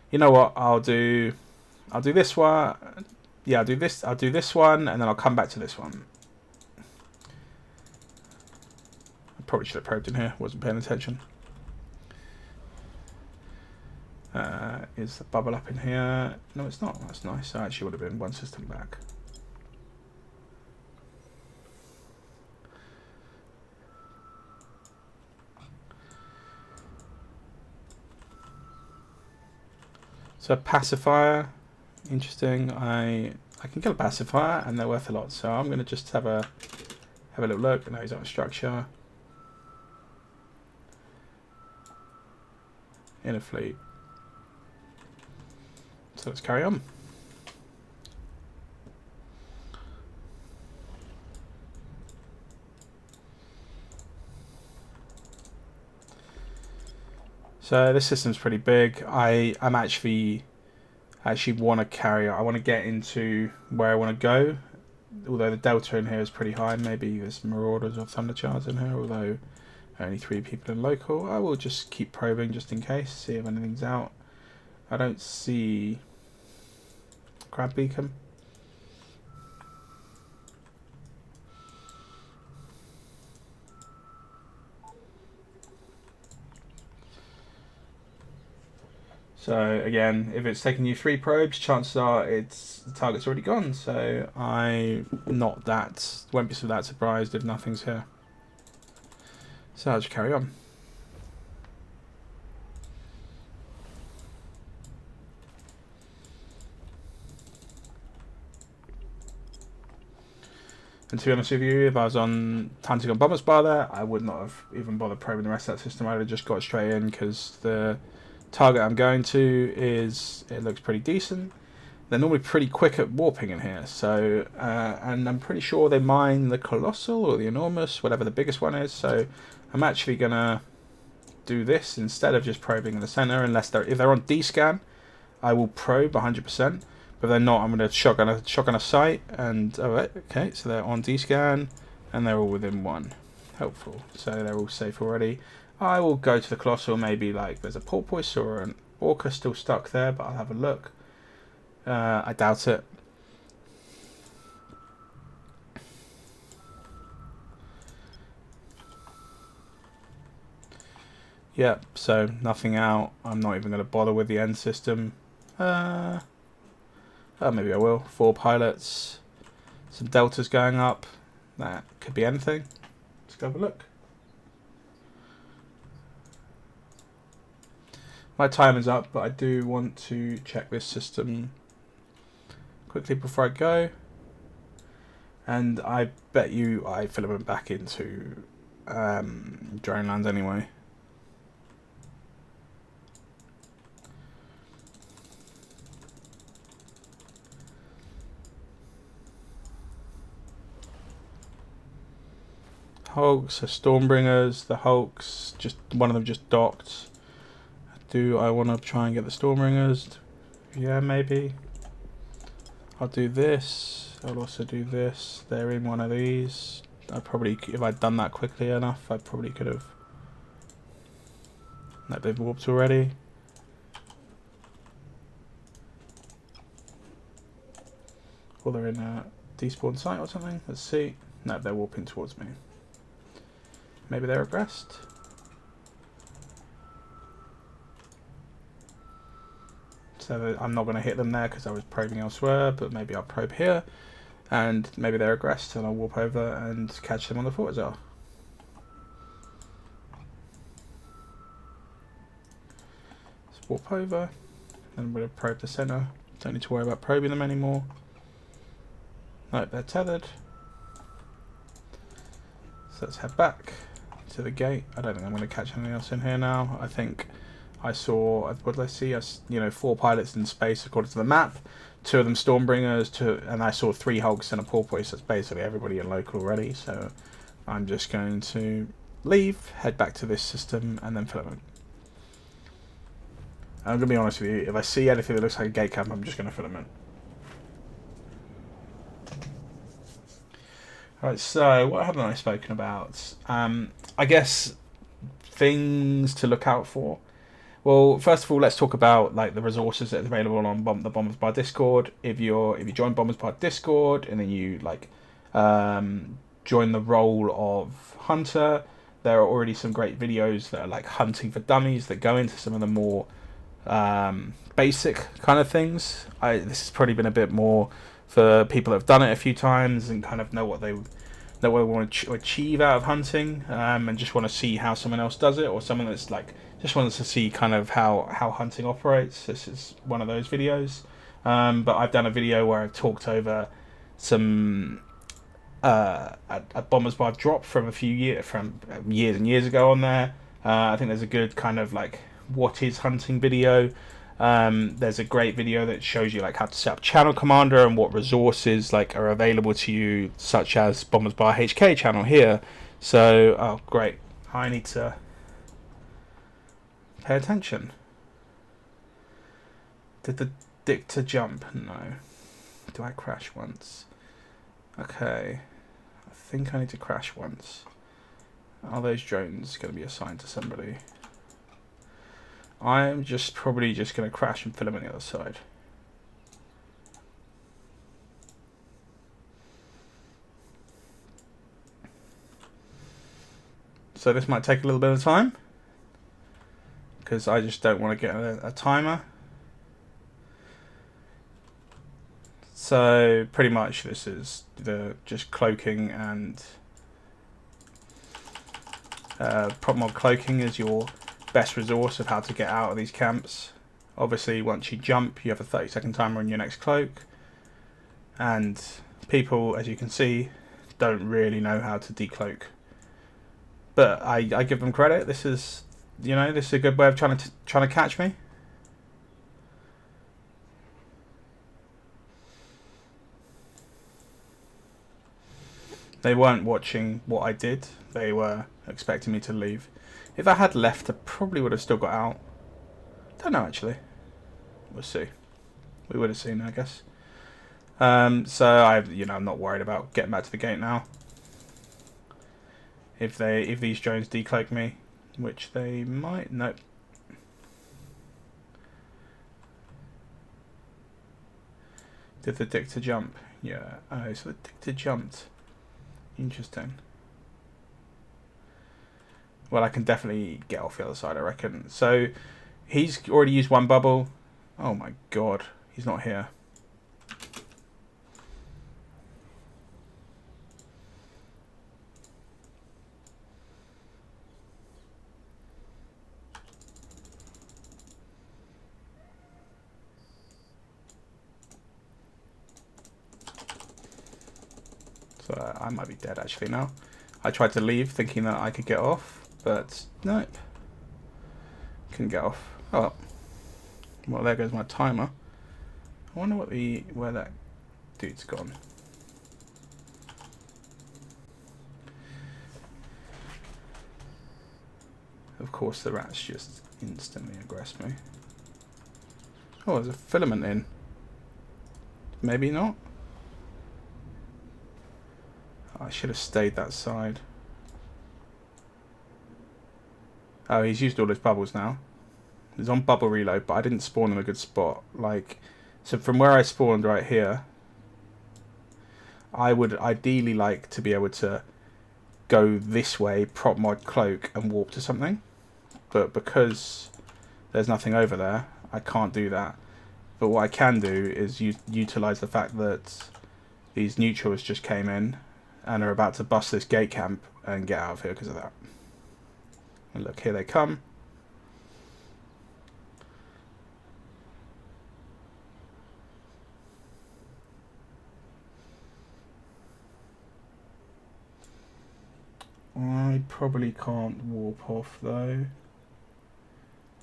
You know what? I'll do this one. Yeah, I'll do this one, and then I'll come back to this one. I probably should have probed in here. Wasn't paying attention. Is the bubble up in here? No, it's not. That's nice. I actually would have been one system back. So a pacifier, interesting. I can kill a pacifier, and they're worth a lot. So I'm going to just have a little look. Now he's on structure. In a fleet. So let's carry on. So this system's pretty big. I'm actually I actually want to carry. I want to get into where I want to go. Although the delta in here is pretty high, maybe there's Marauders or Thunderchards in here. Although only 3 people in local, I will just keep probing just in case. See if anything's out. I don't see Crab Beacon. So again, if it's taking you 3 probes, chances are the target's already gone. So won't be so that surprised if nothing's here. So I'll just carry on. And to be honest with you, if I was hunting on Bomber's Bar there, I would not have even bothered probing the rest of that system. I would have just got straight in because the target I'm going to it looks pretty decent. They're normally pretty quick at warping in here, so and I'm pretty sure they mine the Colossal or the Enormous, whatever the biggest one is. So I'm actually gonna do this instead of just probing in the center, unless if they're on D-scan, I will probe 100%. But if they're not, I'm gonna shotgun a sight, and okay, so they're on D-scan and they're all within 1. Helpful. So they're all safe already. I will go to the Colossal, maybe like there's a Porpoise or an Orca still stuck there, but I'll have a look. I doubt it. Yep, so nothing out. I'm not even going to bother with the end system. Maybe I will. 4 pilots. Some deltas going up. That could be anything. Let's go have a look. My time is up, but I do want to check this system quickly before I go. And I bet you I filament back into Dronelands anyway. Hulks, are Stormbringers, the Hulks, just one of them just docked. Do I want to try and get the Stormbringers? Yeah, maybe. I'll do this. I'll also do this. They're in one of these. I probably, if I'd done that quickly enough, I probably could have. No, they've warped already. Or they're in a despawn site or something. Let's see. No, they're warping towards me. Maybe they're abreast. So I'm not going to hit them there because I was probing elsewhere, but maybe I'll probe here, and maybe they're aggressed, and I'll warp over and catch them on the Fortizar. Let's warp over, and we'll probe the center. Don't need to worry about probing them anymore. No, they're tethered. So let's head back to the gate. I don't think I'm going to catch anything else in here now. I think I saw, what did I see? 4 pilots in space according to the map. 2 of them Stormbringers, and I saw 3 Hulks and a Porpoise. That's basically everybody in local already. So I'm just going to leave, head back to this system, and then filament. I'm going to be honest with you, if I see anything that looks like a gate camp, I'm just going to filament. Alright, so what haven't I spoken about? I guess things to look out for. Well, first of all, let's talk about like the resources that are available on the Bombers Bar Discord. If you join Bombers Bar Discord and then you join the role of hunter, there are already some great videos that are like hunting for dummies that go into some of the more basic kind of things. This has probably been a bit more for people that have done it a few times and kind of know what they want to achieve out of hunting, and just want to see how someone else does it, or someone that's like just wants to see kind of how hunting operates. This is one of those videos. But I've done a video where I've talked over some a Bombers Bar drop from years and years ago on there. I think there's a good kind of like what is hunting video. There's a great video that shows you like how to set up channel commander and what resources like are available to you, such as Bombers Bar HK channel here. So, oh great, I need to pay attention. Did dick to jump? No. Do I crash once? Okay. I think I need to crash once. Are those drones going to be assigned to somebody? I'm just probably just going to crash and film on the other side. So this might take a little bit of time, because I just don't want to get a timer. So pretty much this is the just cloaking, and prop mod cloaking is your best resource of how to get out of these camps. Obviously once you jump you have a 30-second timer on your next cloak, and people, as you can see, don't really know how to decloak. But I give them credit. This is, you know, this is a good way of trying to catch me. They weren't watching what I did. They were expecting me to leave. If I had left, I probably would have still got out. Don't know actually. We'll see. We would have seen, I guess. So I'm not worried about getting back to the gate now. If these drones decloak me, which they might. Nope. Did the dictator jump? Yeah. Oh, so the dictator jumped. Interesting. Well, I can definitely get off the other side, I reckon. So he's already used one bubble. Oh my god, he's not here. So I might be dead actually now. I tried to leave thinking that I could get off, but nope. Couldn't get off. Oh well, there goes my timer. I wonder where that dude's gone. Of course the rats just instantly aggress me. Oh, there's a filament in. Maybe not. I should have stayed that side. Oh, he's used all his bubbles now. He's on bubble reload, but I didn't spawn in a good spot. So from where I spawned right here, I would ideally like to be able to go this way, prop mod cloak, and warp to something. But because there's nothing over there, I can't do that. But what I can do is utilize the fact that these neutrals just came in and are about to bust this gate camp and get out of here because of that. And look, here they come. I probably can't warp off though.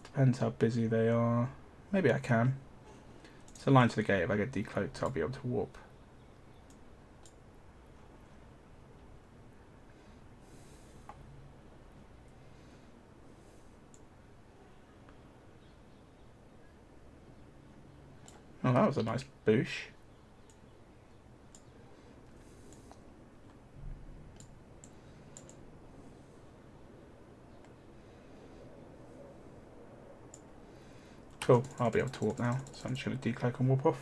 Depends how busy they are. Maybe I can. It's a line to the gate. If I get decloaked, I'll be able to warp. Oh, that was a nice boosh. Cool, I'll be able to warp now, so I'm just going to decloak and warp off.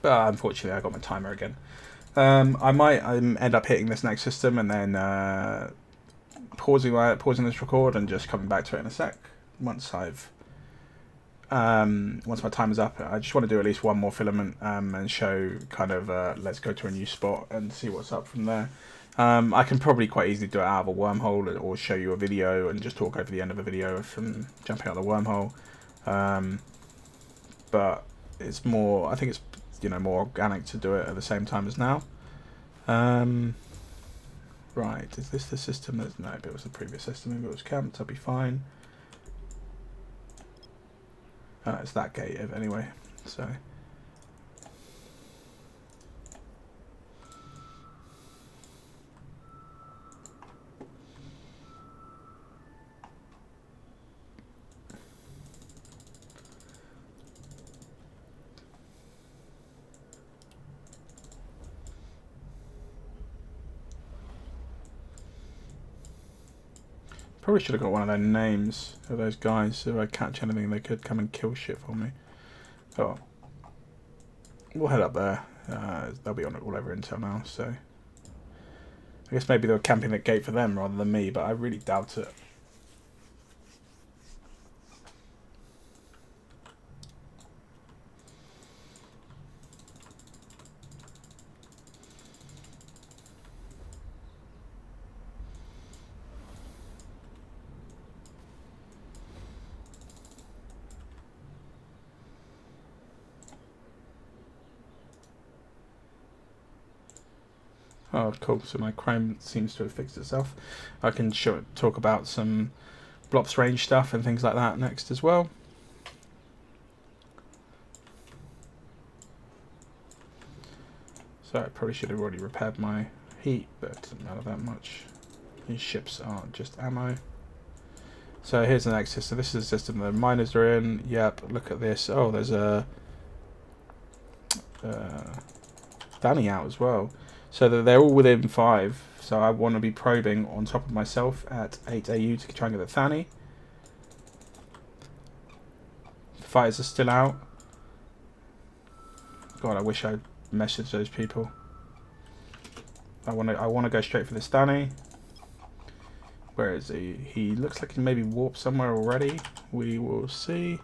But unfortunately I got my timer again. I might end up hitting this next system and then pausing this record and just coming back to it in a sec once my timer's up. I just want to do at least one more filament and show kind of let's go to a new spot and see what's up from there. I can probably quite easily do it out of a wormhole or show you a video and just talk over the end of a video from jumping out of the wormhole. But it's more, I think it's more organic to do it at the same time as now. Right, is this the system that's... No, but it was the previous system. If it was camped, I'll be fine. It's that gate anyway, so... Probably should have got one of their names of those guys, so if I catch anything they could come and kill shit for me. Oh. We'll head up there. They'll be on it all over Intel now, so... I guess maybe they were camping that gate for them rather than me, but I really doubt it. Oh, cool. So my Chrome seems to have fixed itself. I can talk about some Blops range stuff and things like that next as well. So I probably should have already repaired my heat, but it doesn't matter that much. These ships are just ammo. So here's the next system. This is the system the miners are in. Yep, look at this. Oh, there's a Danny out as well. So that they're all within 5. So I want to be probing on top of myself at 8 AU to try and get the Thani. The fighters are still out. God, I wish I'd messaged those people. I want to go straight for this Thani. Where is he? He looks like he maybe warped somewhere already. We will see.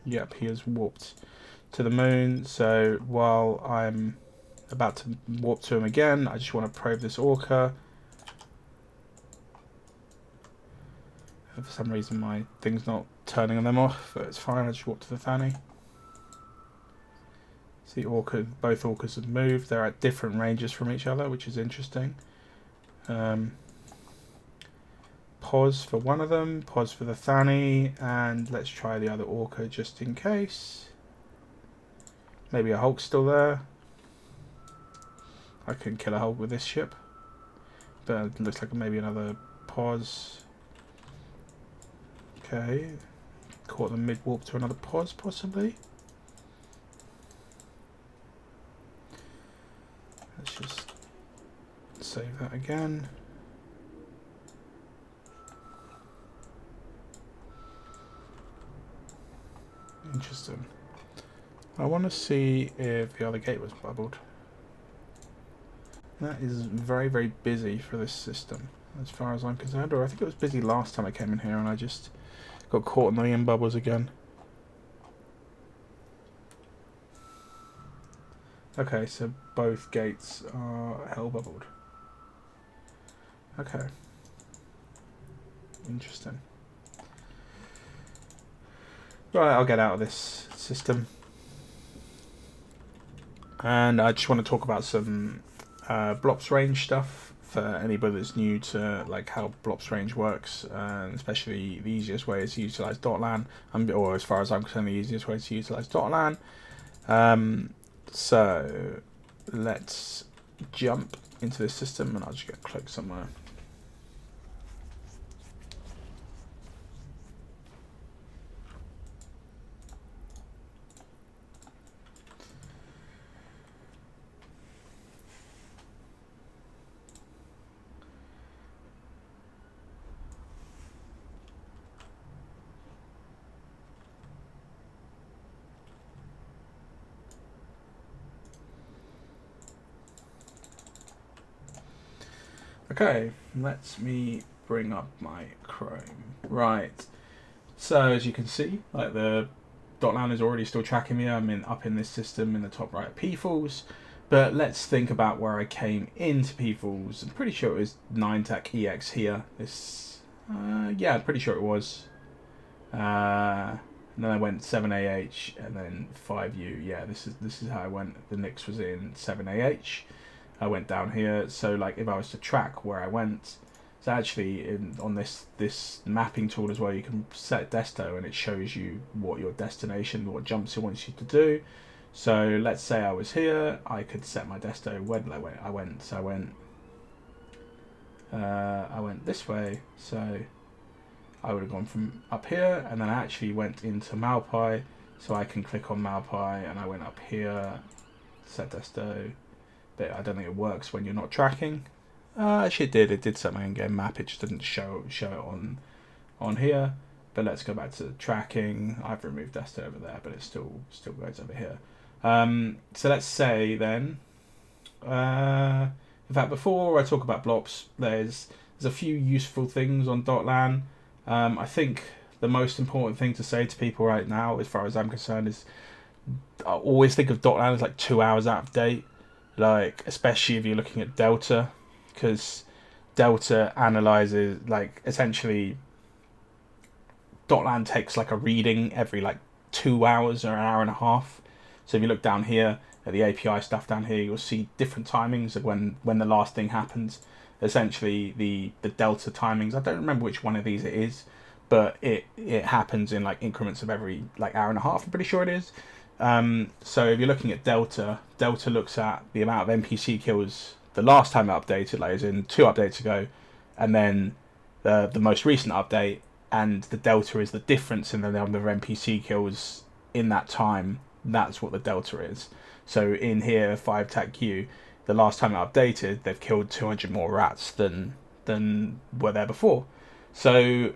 Yep, he has warped to the moon. So while I'm about to warp to him again, I just want to probe this Orca. And for some reason my thing's not turning them off, but it's fine. I just warp to the Thani. See, both Orcas have moved. They're at different ranges from each other, which is interesting. Pause for one of them, pause for the Thani, and let's try the other Orca just in case. Maybe a Hulk's still there. I can kill a Hulk with this ship, but it looks like maybe another pause. Okay, caught them mid-warp to another pause possibly. Let's just save that again. Interesting. I want to see if the other gate was bubbled. That is very, very busy for this system, as far as I'm concerned. Or I think it was busy last time I came in here and I just got caught in the in bubbles again. Okay, so both gates are hell bubbled. Okay. Interesting. Right, I'll get out of this system. And I just want to talk about some Blops range stuff for anybody that's new to like how Blops range works, and especially the easiest way is to utilize .lan, or as far as I'm concerned, the easiest way to utilize .lan. So let's jump into this system, and I'll just get cloaked somewhere. Okay, let me bring up my Chrome. Right, so as you can see, like the .lan is already still tracking me. I'm up in this system in the top right of PFools. But let's think about where I came into PFools. I'm pretty sure it was 9TAC EX here. This, yeah, I'm pretty sure it was. and then I went 7AH and then 5U. Yeah, this is how I went. The Nix was in 7AH. I went down here. So like if I was to track where I went, it's actually on this mapping tool as well. You can set desto and it shows you what your destination, what jumps it wants you to do. So let's say I was here, I could set my desto. Where did I went? I went this way. So I would have gone from up here, and then I actually went into Malpai, so I can click on Malpai, and I went up here, set desto, but I don't think it works when you're not tracking. Actually it did set my in-game map, it just didn't show it on here, but let's go back to tracking. I've removed desto over there, but it still goes over here. So let's say then, in fact, before I talk about blops, there's a few useful things on Dotlan. I think the most important thing to say to people right now, as far as I'm concerned, is I always think of Dotlan as like 2 hours out of date, like especially if you're looking at Delta, because Delta analyzes, like, essentially Dotlan takes like a reading every like 2 hours or an hour and a half. So if you look down here at the API stuff down here, you'll see different timings of when the last thing happens. Essentially the delta timings, I don't remember which one of these it is, but it happens in like increments of every like hour and a half, I'm pretty sure it is. So if you're looking at delta looks at the amount of NPC kills the last time it updated, like as in 2 updates ago, and then the most recent update, and the delta is the difference in the number of NPC kills in that time. That's what the delta is. So in here, 5TAC-Q, the last time it updated, they've killed 200 more rats than were there before. So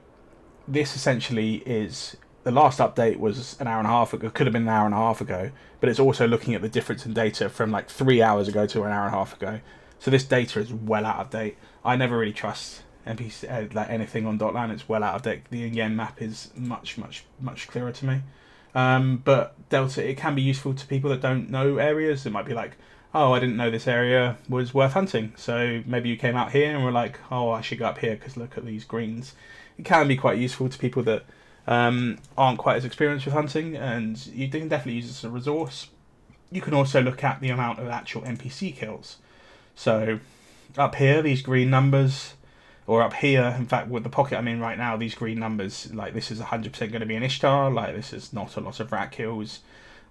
this essentially is, the last update was an hour and a half ago, could have been an hour and a half ago, but it's also looking at the difference in data from like 3 hours ago to an hour and a half ago. So this data is well out of date. I never really trust NPC, like anything on Dotlan. It's well out of date. The in-game map is much clearer to me. But Delta, it can be useful to people that don't know areas. It might be like, oh, I didn't know this area was worth hunting. So maybe you came out here and were like, oh, I should go up here because look at these greens. It can be quite useful to people that aren't quite as experienced with hunting, and you can definitely use it as a resource. You can also look at the amount of actual NPC kills. So up here, these green numbers, or up here, in fact, with the pocket I'm in right now, these green numbers, like this is 100% going to be an Ishtar, like this is not a lot of rat kills.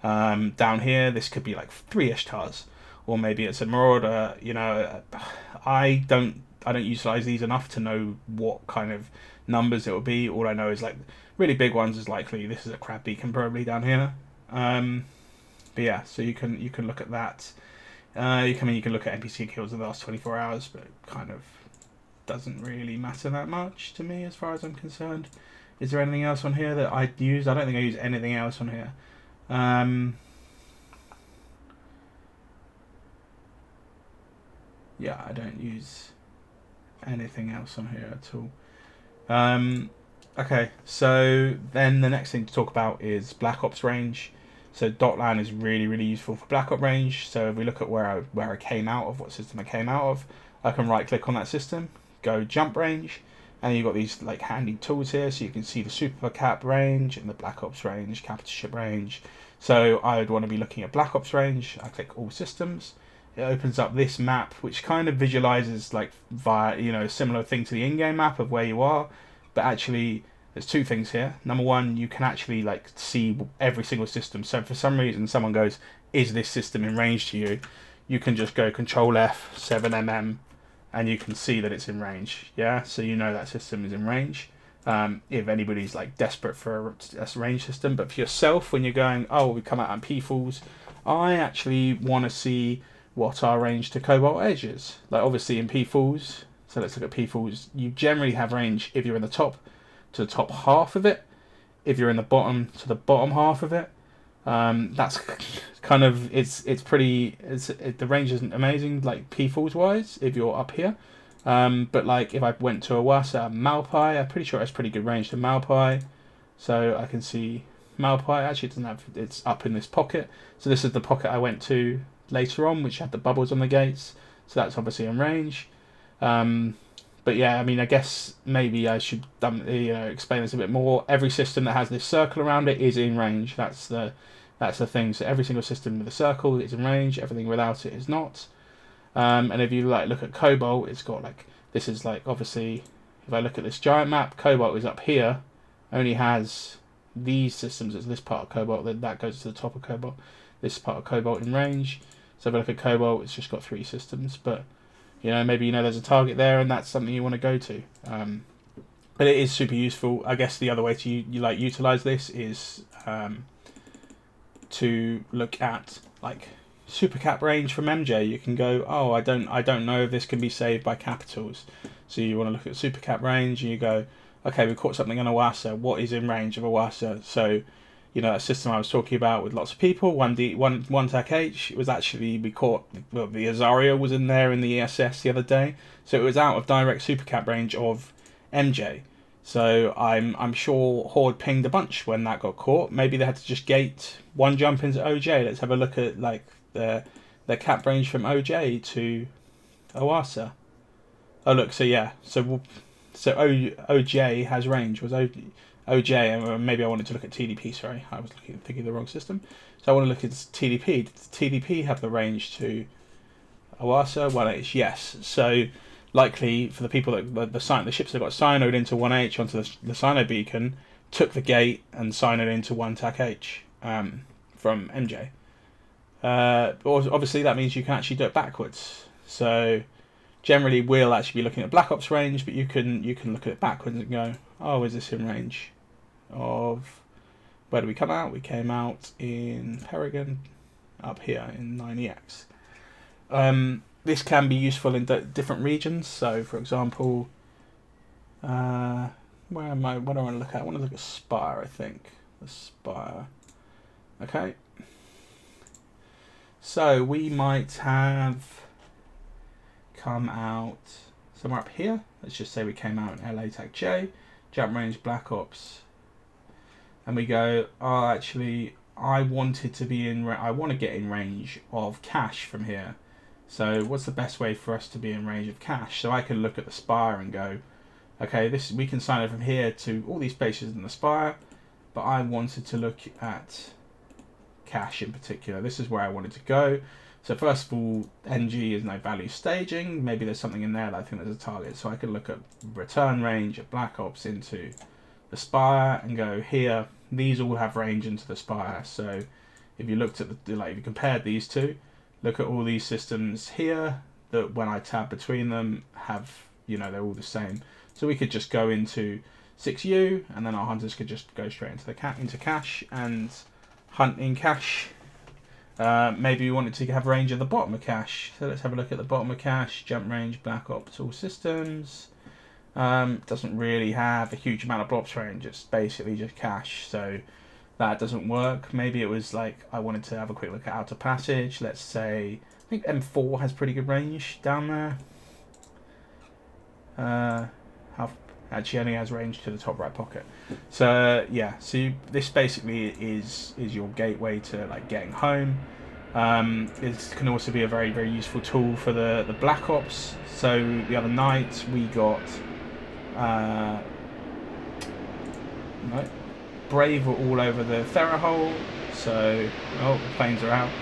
Down here, this could be like 3 Ishtars, or maybe it's a Marauder. You know, I don't utilize these enough to know what kind of numbers it will be. All I know is like really big ones is likely this is a crab beacon probably down here. But yeah, so you can look at that. You can look at NPC kills in the last 24 hours, but it kind of doesn't really matter that much to me as far as I'm concerned. Is there anything else on here that I use? I don't think I use anything else on here. Yeah, I don't use anything else on here at all. Okay, so then the next thing to talk about is Black Ops range. So Dotlan is really useful for Black Ops range. So if we look at where I came out of, what system I came out of, I can right click on that system, go jump range, and you've got these like handy tools here, so you can see the Super Cap range and the Black Ops range, Capital Ship range. So I would want to be looking at Black Ops range. I click all systems. It opens up this map, which kind of visualizes like via, you know, similar thing to the in-game map of where you are, but actually there's 2 things here. Number one, you can actually like see every single system. So if for some reason someone goes, is this system in range to you? You can just go Control F 7mm and you can see that it's in range. Yeah, so you know that system is in range. If anybody's like desperate for a range system, but for yourself, when you're going, oh, we come out on P-Falls, I actually want to see what our range to Cobalt Edge is. Like obviously in P-Falls, so let's look at P-Falls, you generally have range if you're in the top to the top half of it, if you're in the bottom to the bottom half of it. That's kind of, the range isn't amazing like P-Falls wise if you're up here, but like if I went to Awasa, Malpai, I'm pretty sure it's pretty good range to Malpai. So I can see Malpai actually doesn't have, it's up in this pocket. So this is the pocket I went to later on, which had the bubbles on the gates, so that's obviously in range. But yeah, I mean, I guess maybe I should explain this a bit more. Every system that has this circle around it is in range. That's the thing. So every single system with a circle is in range. Everything without it is not. And if you like look at Cobalt, it's got like this is like obviously if I look at this giant map, Cobalt is up here, only has these systems. It's this part of Cobalt that goes to the top of Cobalt. This part of Cobalt in range. So if I look at Cobalt, it's just got 3 systems, but maybe there's a target there, and that's something you want to go to. But it is super useful. I guess the other way to utilize this is to look at like supercap range from MJ. You can go, oh, I don't know if this can be saved by capitals. So you want to look at supercap range, and you go, okay, we caught something on Oasa. What is in range of Oasa? So that system I was talking about with lots of people, one TAC H, it was actually, we caught, the Azaria was in there in the ESS the other day, so it was out of direct supercap range of MJ. So I'm sure Horde pinged a bunch when that got caught. Maybe they had to just gate one jump into OJ. Let's have a look at like their cap range from OJ to Oasa. Oh look, so yeah, so OJ has range. Was OJ, and maybe I wanted to look at TDP, sorry. I was thinking of the wrong system. So I want to look at TDP. Did TDP have the range to Oasa? 1H, yes. So likely for the people that the ships that got Cyanoed into 1H onto the Cyano beacon, took the gate and Cyanoed into 1 TAC H from MJ. Obviously that means you can actually do it backwards. So generally we'll actually be looking at Black Ops range, but you can look at it backwards and go, oh, is this in range of, where did we come out? We came out in Peregrine, up here in 9EX. This can be useful in different regions. So for example, where am I? What do I want to look at? I want to look at Spire, I think. The Spire. Okay. So we might have come out somewhere up here. Let's just say we came out in LA TAC J, jump range Black Ops, and we go, oh, actually, I wanted to be I want to get in range of cash from here. So what's the best way for us to be in range of cash? So I can look at the Spire and go, okay, we can sign it from here to all these places in the Spire, but I wanted to look at cash in particular. This is where I wanted to go. So first of all, NG is no value staging. Maybe there's something in there that I think there's a target. So I can look at return range at Black Ops into the Spire and go here. These all have range into the Spire. So if you looked at if you compared these two, look at all these systems here that when I tab between them have, they're all the same. So we could just go into 6U and then our hunters could just go straight into cache and hunt in cache. Maybe we wanted to have range at the bottom of cache. So let's have a look at the bottom of cache. Jump range, Black Ops, all systems. Doesn't really have a huge amount of blobs range. It's basically just cache. So that doesn't work. Maybe it was like I wanted to have a quick look at Outer Passage. Let's say, I think M4 has pretty good range down there. Actually only has range to the top right pocket. So yeah, so this basically is your gateway to like getting home. It can also be a very, very useful tool for the Black Ops. So the other night we got Brave were all over the Therahole. So the planes are out.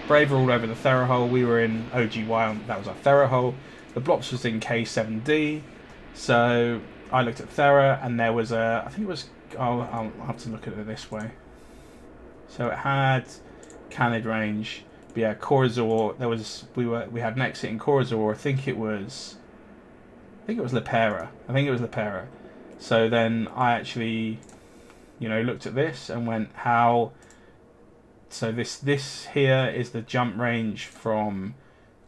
Brave were all over the Therahole. We were in OGY, that was our Therahole. The Blops was in K7D. So I looked at Thera, and there was I think it was, I'll have to look at it this way. So it had Canid range, but yeah, Corazor, we had an exit in Corazor, I think it was Lepera. So then I actually, looked at this and went, so this here is the jump range from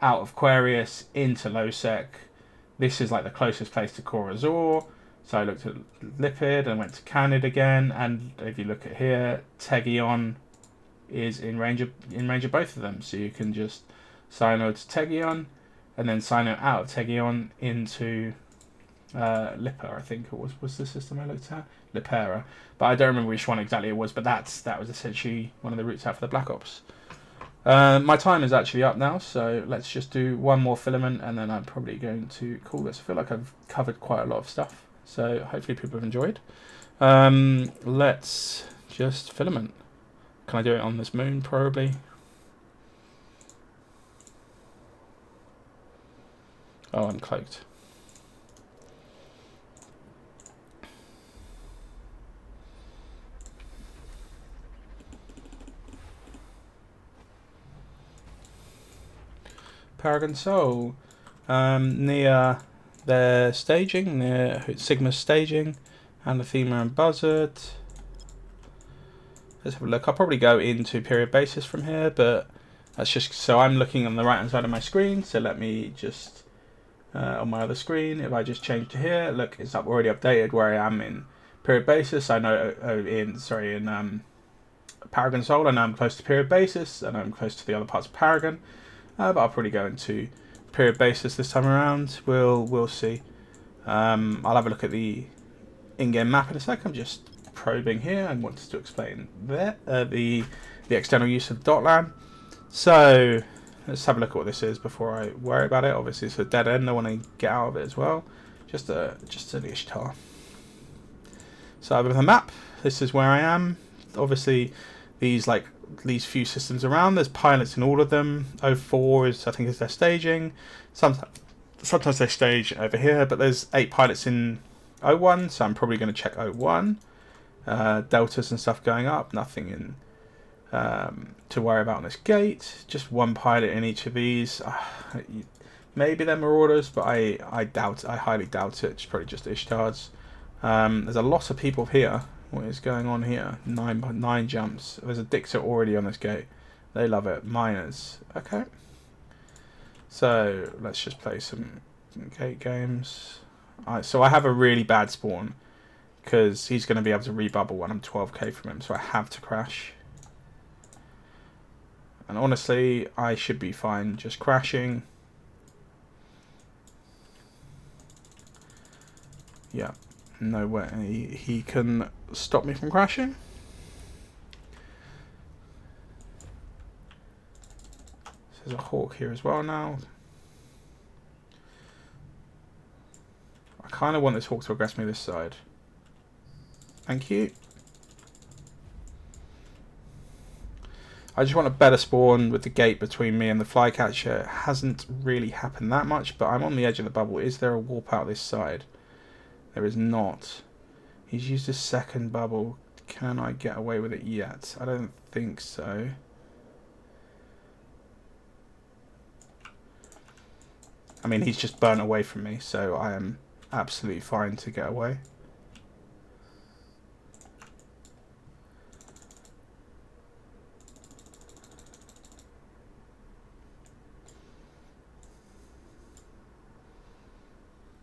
out of Aquarius into Losec. This is like the closest place to Corazor. So I looked at Lipid and went to Canid again. And if you look at here, Tegion is in range of both of them. So you can just Cyano to Tegion and then Cyano out of Tegion into Lipa, I think it was the system I looked at. Lipera. But I don't remember which one exactly it was, but that was essentially one of the routes out for the Black Ops. My time is actually up now, so let's just do one more filament and then I'm probably going to call this. I feel like I've covered quite a lot of stuff, so hopefully people have enjoyed. Let's just filament. Can I do it on this moon? Probably. Oh, I'm cloaked. Paragon Soul. Near their staging, near Sigma's staging, Anathema and Buzzard. Let's have a look. I'll probably go into period basis from here, but that's just so I'm looking on the right hand side of my screen. So let me just on my other screen, if I just change to here, look, it's already updated where I am in period basis. I know in Paragon Soul, I know I'm close to period basis, and I'm close to the other parts of Paragon. But I'll probably go into period basis this time around. We'll see. I'll have a look at the in-game map in a sec. I'm just probing here. I wanted to explain that the external use of Dotlan. So let's have a look at what this is before I worry about it. Obviously, it's a dead end. I want to get out of it as well. Just an Ishtar. So I have a map. This is where I am. Obviously, these few systems around. There's pilots in all of them. O4 is, I think, is their staging. Sometimes they stage over here, but there's 8 pilots in O1, so I'm probably going to check O1. Deltas and stuff going up. Nothing in to worry about on this gate. Just one pilot in each of these. Maybe they're Marauders, but I highly doubt it. It's probably just Ishtars. There's a lot of people here. What is going on here? 9 jumps. There's a Dictator already on this gate. They love it. Miners. Okay. So let's just play some gate games. So I have a really bad spawn because he's going to be able to rebubble when I'm 12k from him. So I have to crash. And honestly, I should be fine just crashing. Yeah. No way he can stop me from crashing. There's a Hawk here as well now. I kind of want this Hawk to aggress me this side. Thank you. I just want a better spawn with the gate between me and the Flycatcher. It hasn't really happened that much, but I'm on the edge of the bubble. Is there a warp out this side? There is not. He's used his second bubble. Can I get away with it yet? I don't think so. I mean, he's just burnt away from me, so I am absolutely fine to get away.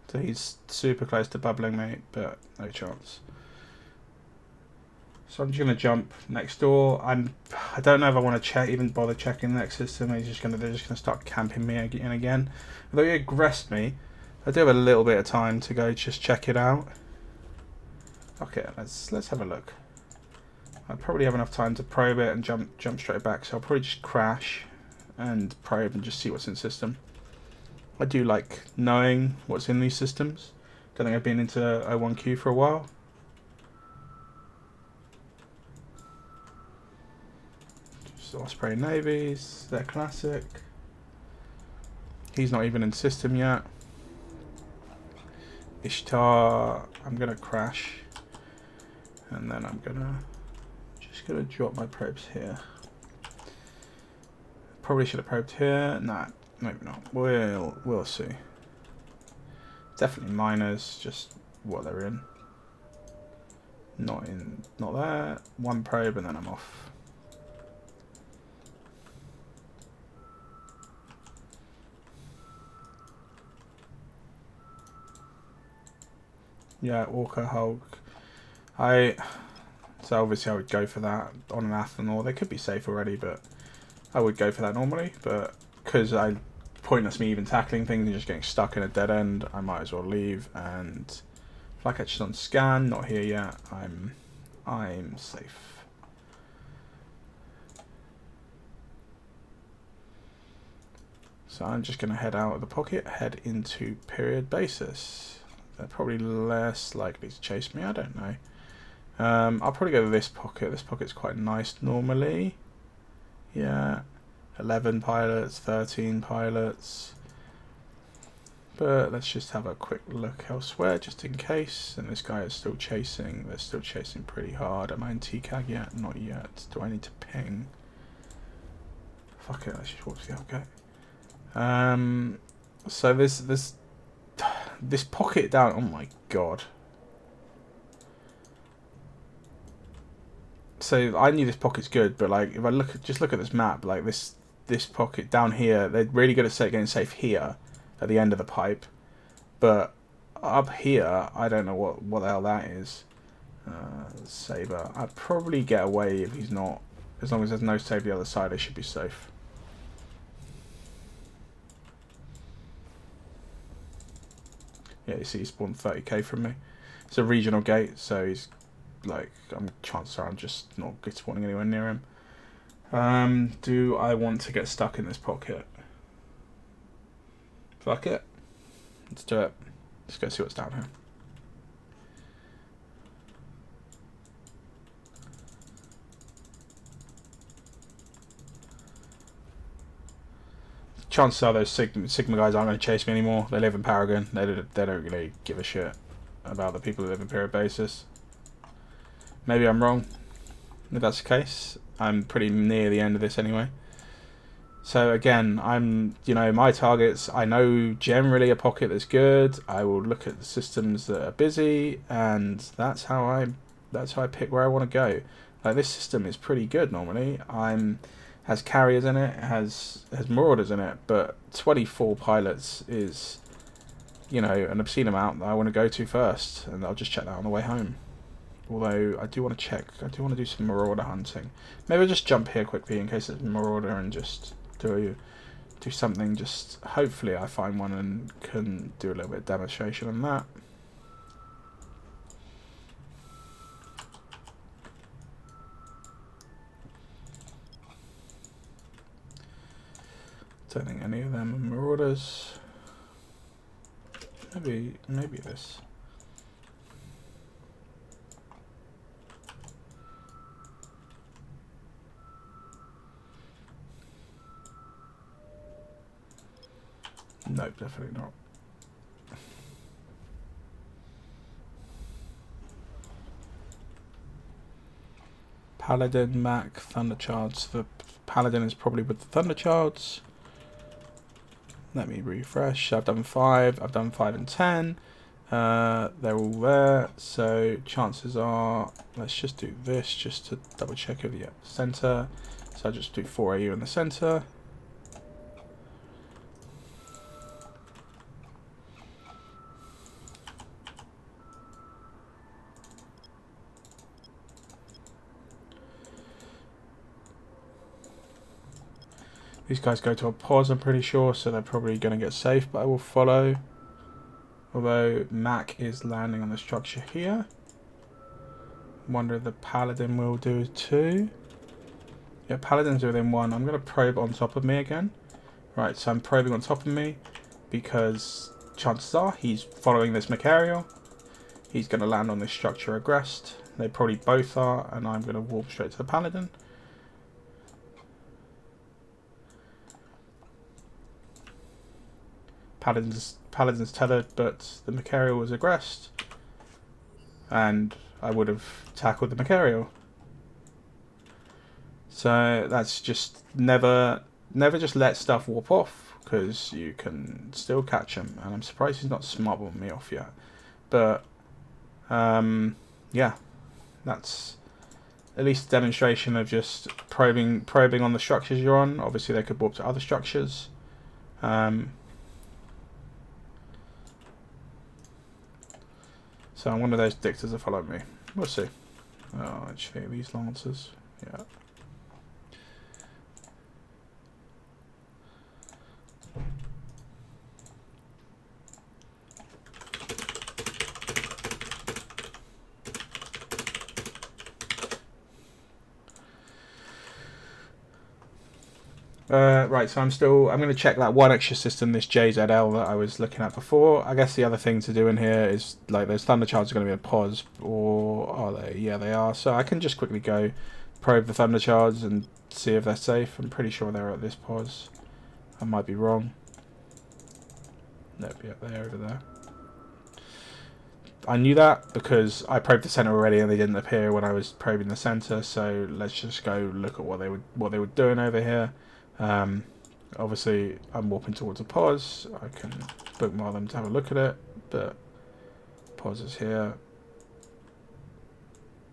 So he's super close to bubbling me, but no chance. So I'm just gonna jump next door. I don't know if I want to even bother checking the next system. They're just gonna start camping me again. Although he aggressed me, I do have a little bit of time to go just check it out. Okay, let's have a look. I probably have enough time to probe it and jump straight back. So I'll probably just crash and probe and just see what's in the system. I do like knowing what's in these systems. Don't think I've been into O1Q for a while. Just Osprey Navies, they're classic. He's not even in system yet. Ishtar, I'm gonna crash. And then I'm just gonna drop my probes here. Probably should have probed here. Nah, maybe not. We'll see. Definitely miners, just what they're in. Not there. One probe and then I'm off. Yeah, Orca Hulk. So obviously I would go for that on an Athanor. They could be safe already, but I would go for that normally. But because pointless me even tackling things and just getting stuck in a dead end, I might as well leave. And Flycatcher's on scan, not here yet. I'm safe. So I'm just going to head out of the pocket, head into period basis. They're probably less likely to chase me, I don't know. I'll probably go to this pocket. This pocket's quite nice normally. Yeah, 11 pilots, 13 pilots. But let's just have a quick look elsewhere, just in case. And this guy is still chasing. They're still chasing pretty hard. Am I in TCAG yet? Not yet. Do I need to ping? Fuck it, let's just walk to the okay. So this pocket down. Oh my god. So I knew this pocket's good, but like if I just look at this map, like this pocket down here, they're really good at getting safe here at the end of the pipe, but up here I don't know what the hell that is. Saber, I'd probably get away if he's not, as long as there's no save the other side. I should be safe. Yeah, you see he spawned 30k from me. It's a regional gate, so he's like, chances are I'm just not spawning anywhere near him. Do I want to get stuck in this pocket? Fuck it. Let's do it. Let's go see what's down here. Chances are those Sigma guys aren't going to chase me anymore. They live in Paragon. They don't really give a shit about the people who live in period basis. Maybe I'm wrong. If that's the case, I'm pretty near the end of this anyway. So again, my targets, I know generally a pocket that's good. I will look at the systems that are busy, and that's how I pick where I want to go. Like, this system is pretty good normally. Has carriers in it, has marauders in it, but 24 pilots is, an obscene amount that I want to go to first, and I'll just check that on the way home. Although I do want to do some marauder hunting. Maybe I'll just jump here quickly in case it's marauder and just do something. Just hopefully I find one and can do a little bit of demonstration on that. Don't think any of them are marauders. Maybe this. Nope, definitely not. Paladin, Mac, Thunderchards. The Paladin is probably with the Thunderchards. Let me refresh. I've done 5. I've done 5 and 10. They're all there. So chances are, let's just do this just to double check over the center. So I'll just do 4 AU in the center. These guys go to a pause, I'm pretty sure, so they're probably going to get safe, but I will follow. Although Mac is landing on the structure here. Wonder if the Paladin will do too. Yeah, Paladin's within 1. I'm going to probe on top of me again. Right, so I'm probing on top of me because chances are he's following this Macarial. He's going to land on this structure aggressed. They probably both are, and I'm going to warp straight to the Paladin. Paladin's tethered, but the Macarial was aggressed, and I would have tackled the Macarial. So that's just never just let stuff warp off, because you can still catch him, and I'm surprised he's not smartballing me off yet. But yeah, that's at least a demonstration of just probing on the structures you're on. Obviously they could warp to other structures. So I'm one of those dictators that follow me. We'll see. Oh, actually, these lancers. Yeah. Right, so I'm going to check that one extra system, this JZL that I was looking at before. I guess the other thing to do in here is, like, those Thunderchards are going to be in pause, or are they? Yeah, they are. So I can just quickly go probe the Thunderchards and see if they're safe. I'm pretty sure they're at this pause. I might be wrong. Nope, yeah, they're over there. I knew that because I probed the center already and they didn't appear when I was probing the center. So let's just go look at what they were doing over here. Obviously, I'm warping towards a pause. I can bookmark them to have a look at it, but pause is here.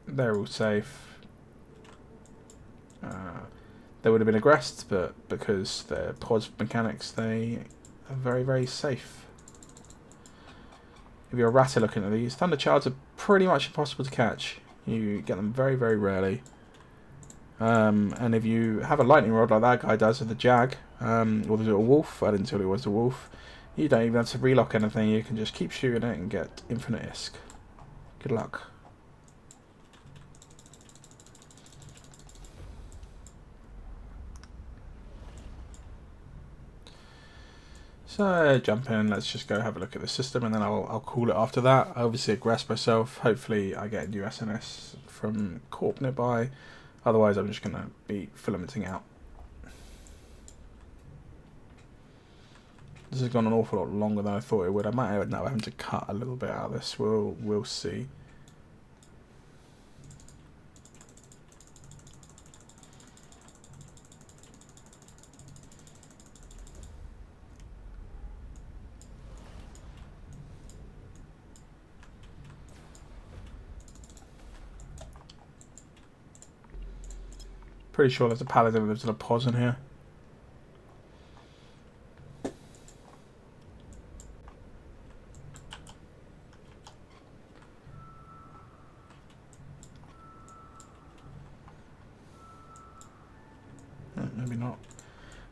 They're all safe. They would have been aggressed, but because they're pause mechanics, they are very, very safe. If you're a ratter looking at these, Thunderchards are pretty much impossible to catch. You get them very, very rarely. And if you have a lightning rod like that guy does with the Jag, or the little wolf, I didn't tell you it was a wolf, you don't even have to relock anything, you can just keep shooting it and get infinite ISK. Good luck. So jump in, let's just go have a look at the system and then I'll call it after that. I obviously aggress myself, hopefully I get a new SNS from Corp nearby, otherwise I'm just going to be filamenting out. This has gone an awful lot longer than I thought it would. I might end up having to cut a little bit out of this, we'll see. Pretty sure there's a paladin that lives in a pause in here. Maybe not.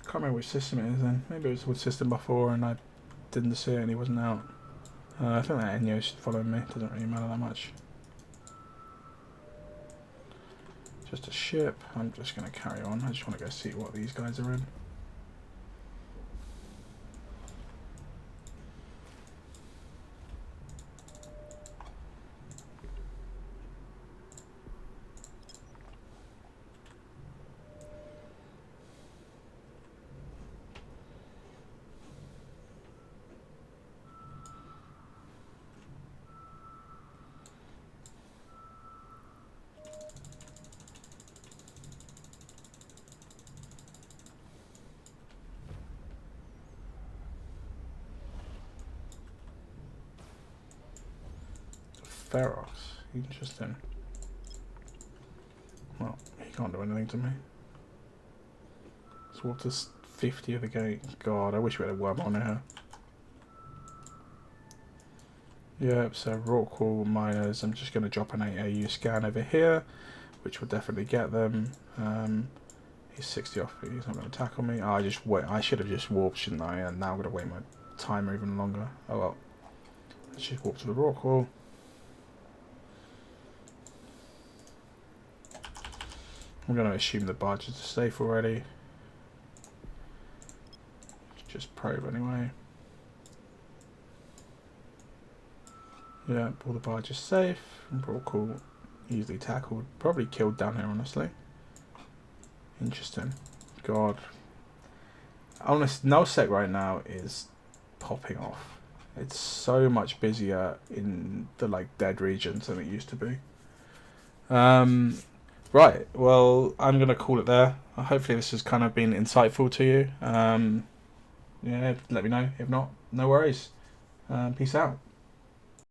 Can't remember which system it is then. Maybe it was with system before and I didn't see it and he wasn't out. I think that Enyo's following me. Doesn't really matter that much. Just a ship. I'm just going to carry on. I just want to go see what these guys are in. Ferox. Interesting. Well, he can't do anything to me. So what's this 50 of the gate? God, I wish we had a worm on here. Yep, so Rorqual miners. I'm just going to drop an 8 AU scan over here, which will definitely get them. He's 60 off, he's not going to tackle me. Oh, I should have just warped, shouldn't I? And now I'm going to wait my timer even longer. Oh well. Let's just warp to the Rorqual. I'm going to assume the barges are safe already. Just probe anyway. Yeah, all the barges safe. Rorqual easily tackled. Probably killed down here, honestly. Interesting. God. Honest, Nullsec right now is popping off. It's so much busier in the dead regions than it used to be. Right, well, I'm going to call it there. Hopefully this has kind of been insightful to you. Yeah, let me know. If not, no worries. Peace out.